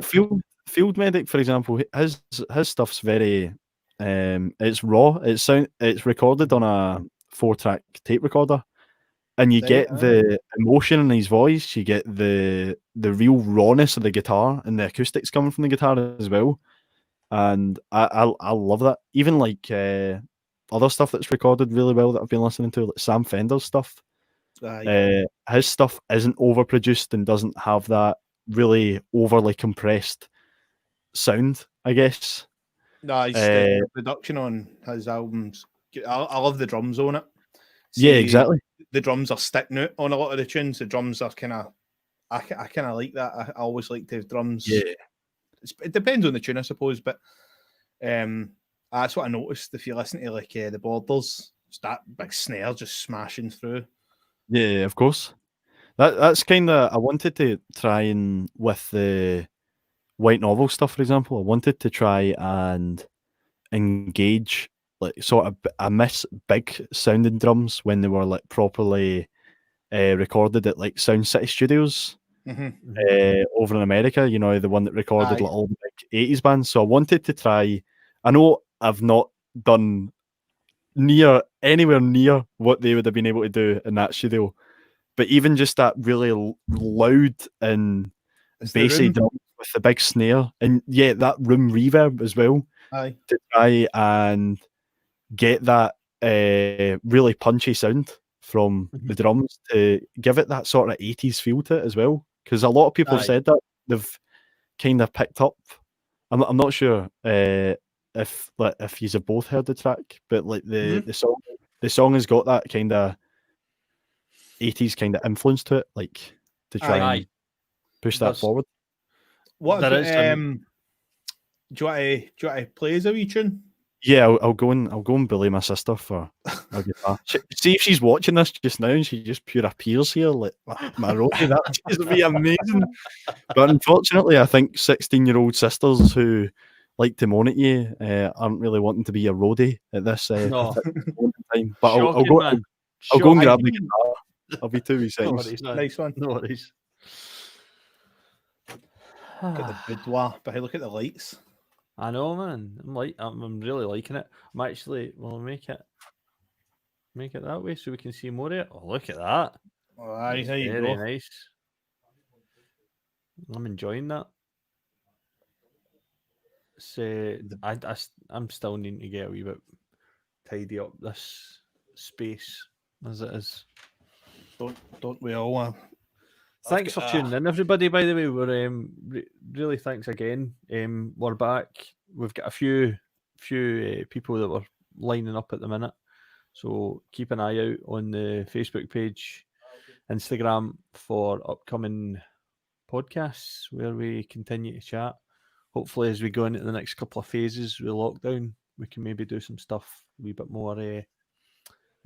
Field Medic, for example, his stuff's very it's raw. It's recorded on a 4-track tape recorder, and you get the emotion in his voice, you get the real rawness of the guitar and the acoustics coming from the guitar as well. And I love that. Even like other stuff that's recorded really well that I've been listening to, like Sam Fender's stuff. His stuff isn't overproduced and doesn't have that really overly compressed sound, I guess. No, the production on his albums. I love the drums on it. Exactly. The drums are sticking out on a lot of the tunes. The drums are kind of. I kind of like that. I always like the drums. Yeah. It depends on the tune, I suppose, but that's what I noticed. If you listen to like the Borders, it's that big snare just smashing through. Yeah, of course. That's kind of I wanted to try and with the White Novel stuff, for example. I wanted to try and engage like sort of I miss big sounding drums when they were like properly recorded at like Sound City Studios. Over in America, you know, the one that recorded like all the big 80s bands. So I wanted to try. I know I've not done anywhere near what they would have been able to do in that studio, but even just that really loud and bassy drum with the big snare and that room reverb as well, to try and get that really punchy sound from the drums to give it that sort of 80s feel to it as well. Because a lot of people have said that they've kind of picked up I'm not sure if you've both heard the track, but like the song has got that kind of 80s kind of influence to it, like to try and push that forward. What do you want to play as a wee tune? Yeah, I'll go and bully my sister for a guitar. See if she's watching this just now and she just pure appears here like my roadie. That would be amazing. But unfortunately, I think 16-year-old sisters who like to moan at you aren't really wanting to be a roadie at this time. But I'll go and grab the guitar. I'll be 2 wee seconds. Nice one. No worries. Got the boudoir, but hey, look at the lights. I know, man. I'm really liking it. I'm actually make it that way so we can see more of it. Oh, look at that. All right, there you go. Very nice. I'm enjoying that. So I'm still needing to get a wee bit tidy up this space as it is. Don't we all? Thanks for tuning in, everybody. By the way, we're really thanks again. We're back. We've got a few people that were lining up at the minute, so keep an eye out on the Facebook page, Instagram for upcoming podcasts where we continue to chat. Hopefully, as we go into the next couple of phases with lockdown, we can maybe do some stuff a wee bit more in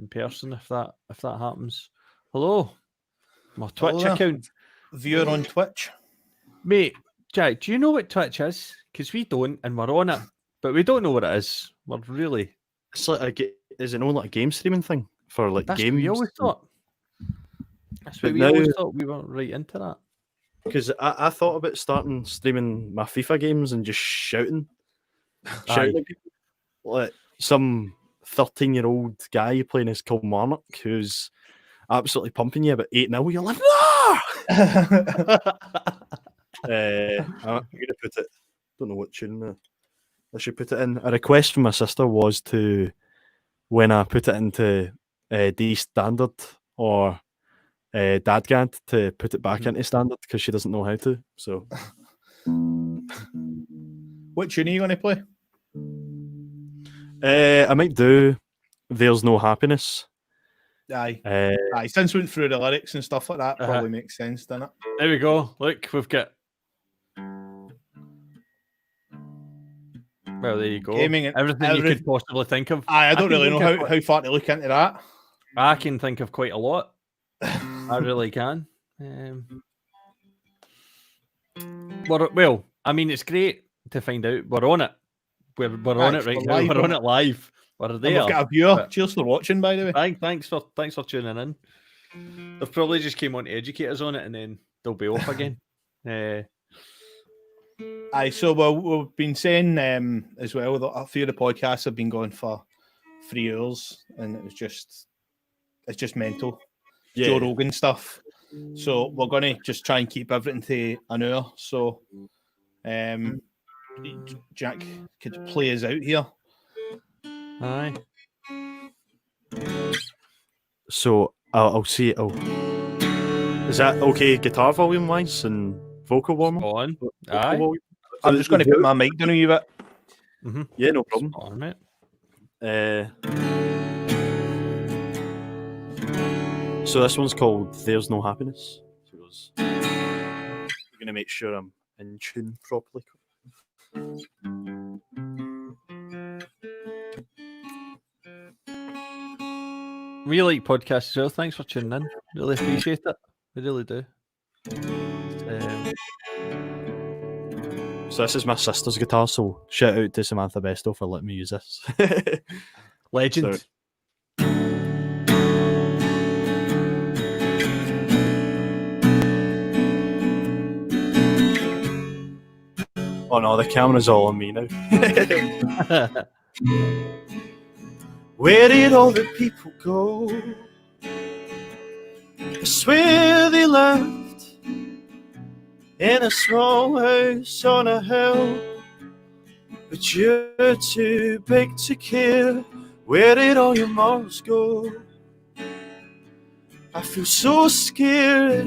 person if that happens. Hello. My Twitch account. Viewer on Twitch. Mate, Jack, do you know what Twitch is? Because we don't, and we're on it, but we don't know what it is. We're really... It's like is it not like a game streaming thing for like That's games? What we always thought. That's what we always thought. We were right into that. Because I thought about starting streaming my FIFA games and just shouting at people. Like some 13-year-old guy playing as Kilmarnock who's absolutely pumping you about 8-0. You're like, no! I'm going to put it, don't know what tune I should put it in. A request from my sister was to, when I put it into D standard or Dadgad, to put it back into standard because she doesn't know how to. So, what tune are you going to play? I might do There's No Happiness. Aye. Since we went through the lyrics and stuff like that, probably makes sense, doesn't it? There we go. Look, we've got. Well, there you go. Gaming everything you could possibly think of. I don't really know how far to look into that. I can think of quite a lot. I really can. Well, I mean, it's great to find out. We're on it. We're on it right now. We're on it live. We're there. We've got a viewer. Cheers for watching, by the way. Thanks for tuning in. They've probably just came on to educate us on it, and then they'll be off again. So we've been saying as well that a few of the podcasts have been going for 3 hours, and it's just mental. Yeah. Joe Rogan stuff. So we're going to just try and keep everything to an hour. So Jack could play us out here. Aye. So I'll see it. Is that okay guitar volume wise and vocal warm up? Aye. I'm just going to put my mic down a wee bit. Mm-hmm. Yeah, no problem. On, mate. So this one's called There's No Happiness. So I'm going to make sure I'm in tune properly. We like podcasts as well. Thanks for tuning in. Really appreciate it. We really do. So this is my sister's guitar, so shout out to Samantha Bestow for letting me use this. Legend. So, oh no, the camera's all on me now. Where did all the people go? I swear they left in a small house on a hill, but you're too big to care. Where did all your morals go? I feel so scared.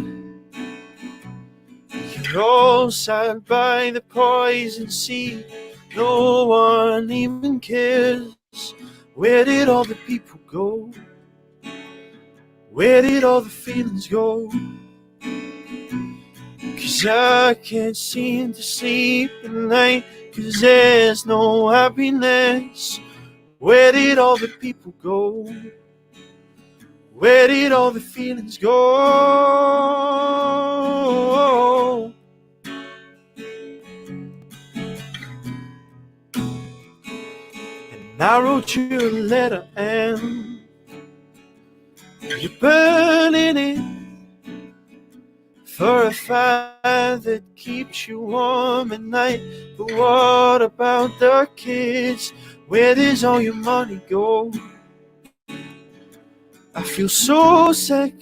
You We're all sat by the poison sea. No one even cares. Where did all the people go? Where did all the feelings go? 'Cause I can't seem to sleep at night, 'cause there's no happiness. Where did all the people go? Where did all the feelings go? And I wrote you a letter and you're burning it for a fire that keeps you warm at night. But what about the kids? Where does all your money go? I feel so sick.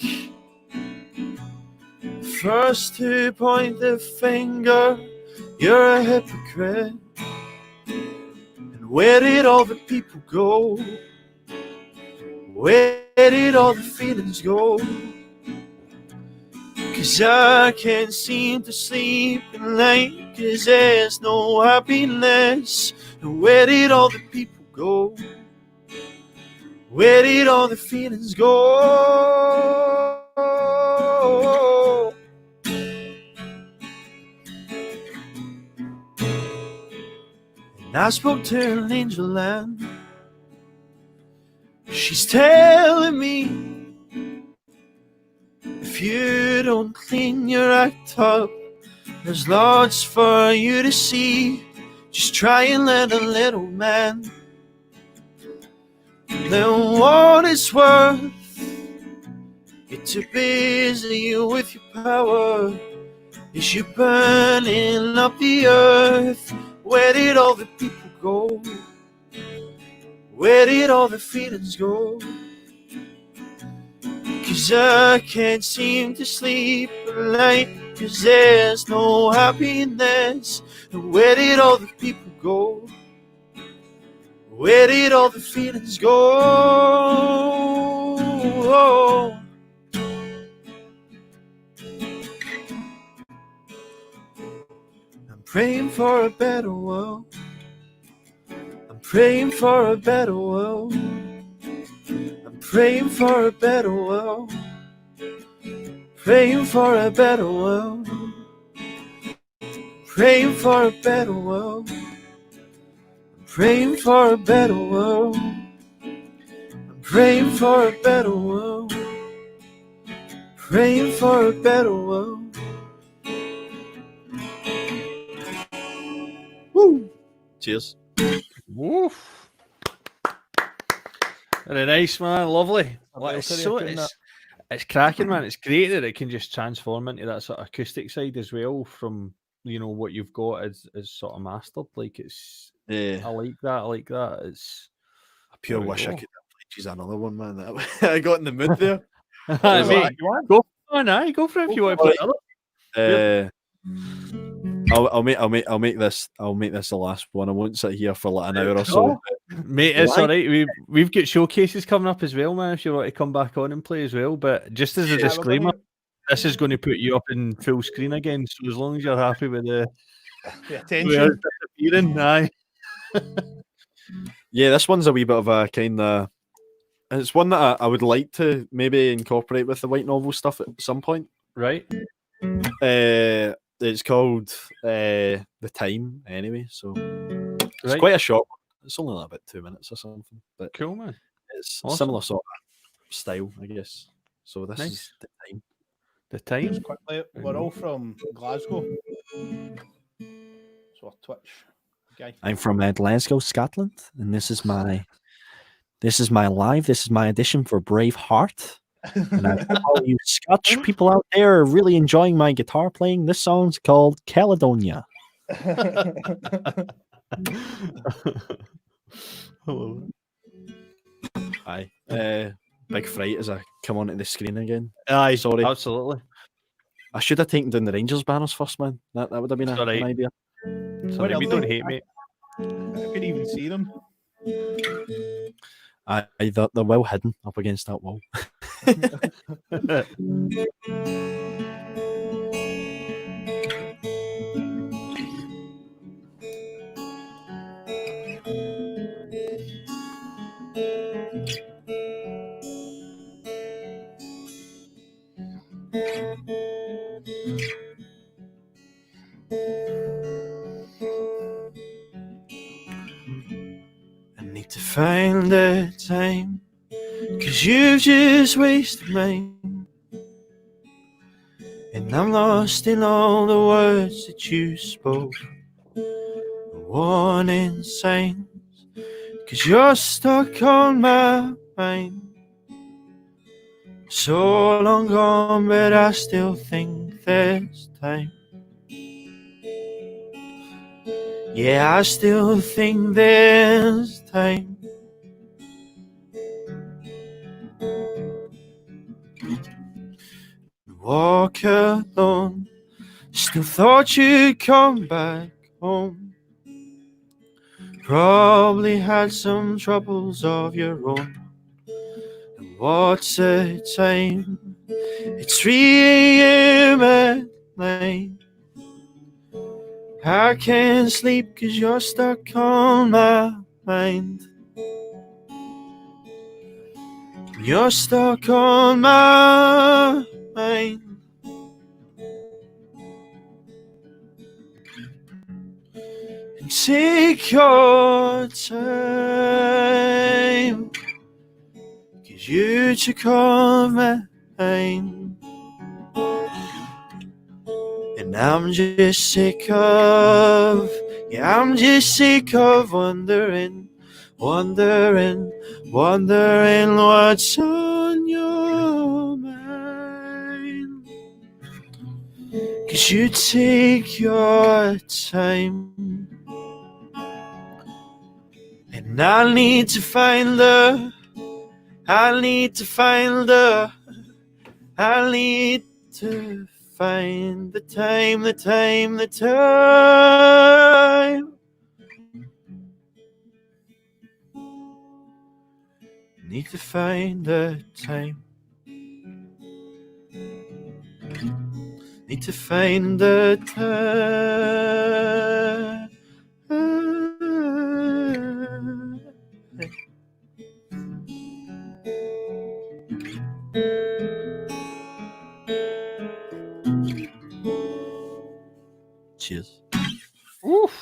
First to point the finger, you're a hypocrite. And where did all the people go? Where did all the feelings go? 'Cause I can't seem to sleep at night, 'cause there's no happiness. And where did all the people go? Where did all the feelings go? And I spoke to an angel and she's telling me, if you don't clean your act up, there's lots for you to see. Just try and let a little man learn what it's worth. You're too busy with your power as you're burning up the earth. Where did all the people go? Where did all the feelings go? 'Cause I can't seem to sleep at night, 'cause there's no happiness. And where did all the people go? Where did all the feelings go? I'm praying for a better world. I'm praying for a better world. I'm praying for a better world. Praying for a better world. Praying for a better world. Praying for a better world. I'm praying for a better world. Praying for a better world. Woo! Cheers. Woof. Very nice, man. Lovely. It's cracking, man. It's great that it can just transform into that sort of acoustic side as well from, you know, what you've got as sort of mastered. Like, it's... Yeah, I like that. It's I pure wish I could have played. She's another one, man. I got in the mood there. Mate, go for it. Go for it if you want to play another. I'll make this the last one. I won't sit here for like an hour or so. Mate, it's all right. We've got showcases coming up as well, man. If you want to come back on and play as well, but just as a disclaimer, this is going to put you up in full screen again. So as long as you're happy with the attention, disappearing, aye. Yeah, this one's a wee bit of a kind of. It's one that I would like to maybe incorporate with the White Novel stuff at some point. Right. It's called The Time, anyway. So it's quite a short one. It's only like about 2 minutes or something. But cool, man. It's similar sort of style, I guess. So this is The Time. The Time. Just quickly, we're all from Glasgow. So Twitch. Okay. I'm from Glasgow, Scotland, and this is my audition for Braveheart. And I hope all you Scotch people out there are really enjoying my guitar playing. This song's called Caledonia. Hello. Hi. Big fright as I come onto the screen again. Aye, sorry. Absolutely. I should have taken down the Rangers banners first, man. That would have been an idea. Sorry, we don't hate, mate. I could even see them. They're well hidden up against that wall. find the time, 'cause you've just wasted mine. And I'm lost in all the words that you spoke, warning signs, 'cause you're stuck on my mind. So long gone, but I still think there's time. Yeah, I still think there's time. Walk alone, still thought you'd come back home. Probably had some troubles of your own. And what's the time? It's 3 a.m. at night. I can't sleep 'cause you're stuck on my mind. You're stuck on my mind. And take your time, 'cause you took all mine. And I'm just sick of, yeah, I'm just sick of wondering what's on your mind. 'Cause you take your time, and I need to find the time, Need to find the time. Need to find the time. Cheers. Oof.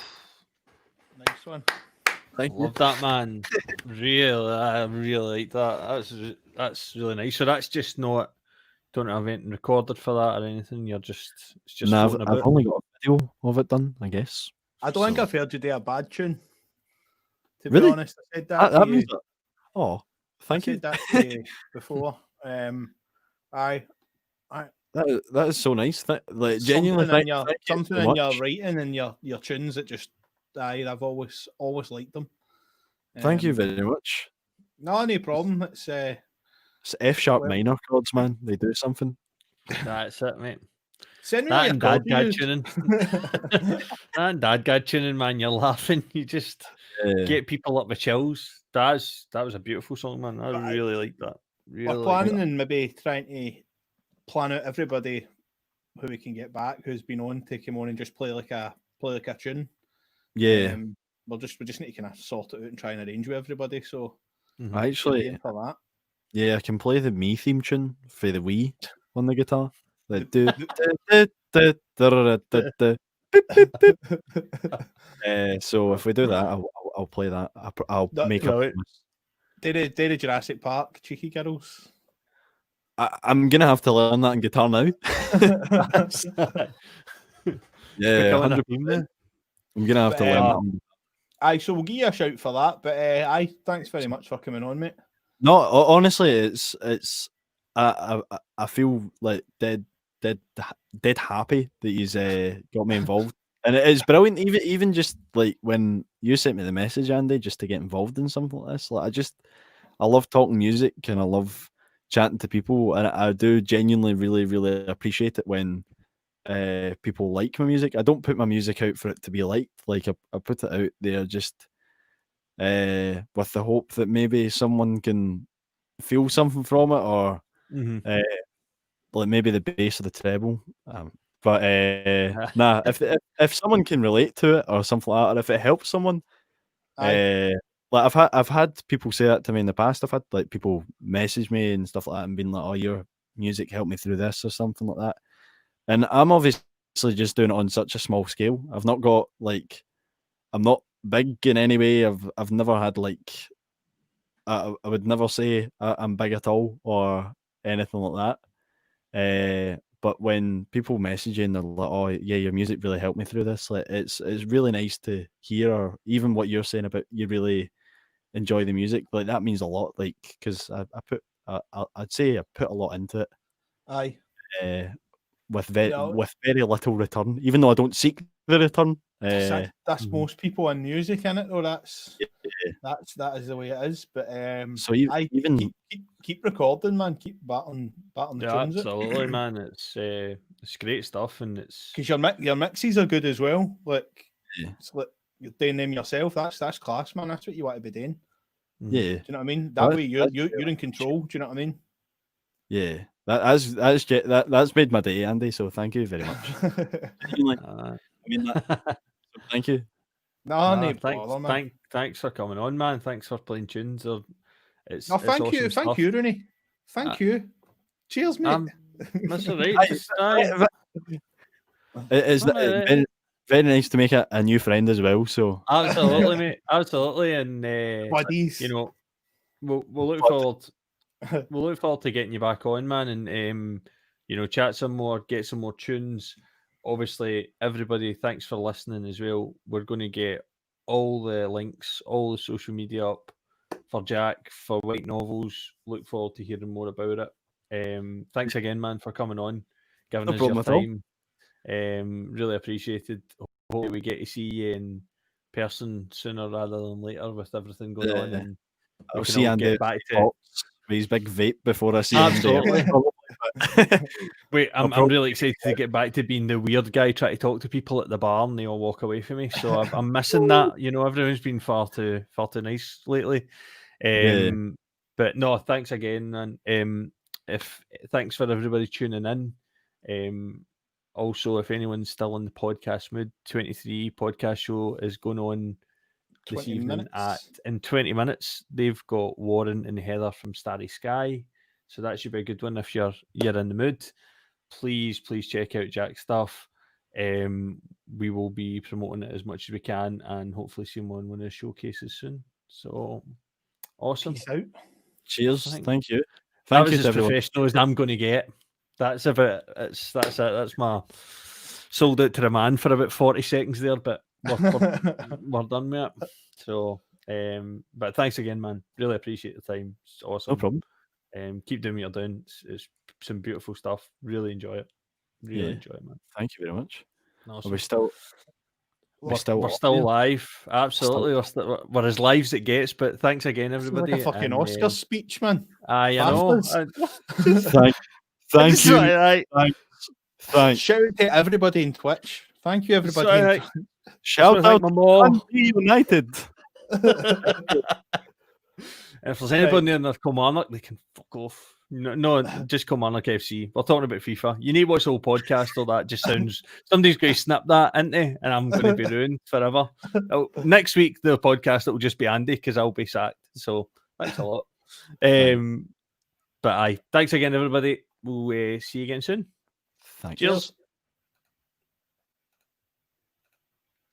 Nice one. Love that, man. Really, I really like that. That's really nice. So that's just not, don't have anything recorded for that or anything. It's just No, floating I've about. only got a video of it done, I guess. I don't think I've heard you do a bad tune. To Really? be honest, I said that. That to means you. that. Oh, thank I you. said that to you before. That is so nice. Like genuinely, something something in your writing and your tunes that just I've always liked them. Thank you very much. No, no problem. It's F sharp minor chords, man. They do something. That's it, mate. Send me that your and chord dad you tuning. That and dad tuning, man. You're laughing. You just get people up with chills. That was a beautiful song, man. I really like that. Really we're planning and maybe trying to plan out everybody who we can get back who's been on to come on and just play like a tune. Yeah. We just need to kind of sort it out and try and arrange with everybody. So actually, for that. Yeah, I can play the Me theme tune for the Wii on the guitar. So if we do that, I'll play that. I'll make up. Did a Jurassic Park, cheeky girls. I'm gonna have to learn that in guitar now. Yeah, 100%. I'm gonna have to learn that. Aye, so we'll give you a shout for that. But thanks very much for coming on, mate. No, honestly, it's I feel like dead happy that he's got me involved, and it is brilliant. Even just like when you sent me the message, Andy, just to get involved in something like this. Like I love talking music and I love chatting to people, and I do genuinely really appreciate it when people like my music. I don't put my music out for it to be liked. Like I put it out there just with the hope that maybe someone can feel something from it, or like maybe the bass of the treble. But nah, if someone can relate to it or something like that, or if it helps someone, like I've had people say that to me in the past. I've had like people message me and stuff like that and been like, "Oh, your music helped me through this" or something like that. And I'm obviously just doing it on such a small scale. I've not got like, I'm not big in any way. I've never had like I would never say I'm big at all or anything like that. But when people message you and they're like, "Oh, yeah, your music really helped me through this," like it's really nice to hear, or even what you're saying about you really enjoy the music. Like that means a lot. Like because I'd say I put a lot into it. Aye. With very little return, even though I don't seek the return. That's most people in music, innit? Though that is the way it is. But so even keep recording, man. Keep battling the tunes. Absolutely, man. It's great stuff, and it's because your mixes are good as well. Like it's like you're doing them yourself. That's class, man. That's what you want to be doing. Yeah. Do you know what I mean? That way you're in control. Do you know what I mean? Yeah. That's made my day, Andy. So thank you very much. I mean that. So thank you. No, thanks for coming on, man. Thanks for playing tunes. Thank awesome you, thank you, Rooney. Thank you. Cheers, mate. That's all right. It's very, very nice to make a new friend as well. So absolutely, mate. Absolutely, and buddies. You know, we'll look forward. We'll look forward to getting you back on, man, and chat some more, get some more tunes. Obviously, everybody, thanks for listening as well. We're going to get all the links, all the social media up for Jack, for White Novels. Look forward to hearing more about it. Thanks again, man, for coming on, giving us your time. Really appreciated. Hopefully we get to see you in person sooner rather than later with everything going on. And I'll see Andy back to with his big vape before I see absolutely. him. Wait, I'm really excited to get back to being the weird guy trying to talk to people at the bar and they all walk away from me. So I'm missing that. Everyone's been far too nice lately. But no, thanks again, and thanks for everybody tuning in. Also, if anyone's still in the podcast mood, 23 podcast show is going on this evening in 20 minutes. They've got Warren and Heather from Starry Sky, so that should be a good one if you're in the mood. Please check out Jack's stuff. We will be promoting it as much as we can and hopefully see him on one of the showcases soon. So awesome. Peace out. Cheers. Thank you. That was as professional as I'm going to get. That's it. That's my sold out to the man for about 40 seconds there, but we're done with it. So, but thanks again, man. Really appreciate the time. It's awesome. No problem. Keep doing what you're doing. It's some beautiful stuff. Really enjoy it. Enjoy it, man. Thank you very much. Awesome. We're still live. Absolutely. We're as live as it gets. But thanks again, everybody. It's like a fucking Oscar speech, man. I know. Thank you. Thanks. Shout out to everybody in Twitch. Thank you, everybody. Shout out to Dundee United. If there's anybody in there Kilmarnock, they can fuck off. No, just Kilmarnock FC. We're talking about FIFA. You need to watch the whole podcast, or that just sounds. Somebody's going to snip that, isn't they? And I'm going to be ruined forever. Next week, the podcast, it will just be Andy because I'll be sacked. So thanks a lot. But thanks again, everybody. We'll see you again soon. Thank you. Cheers.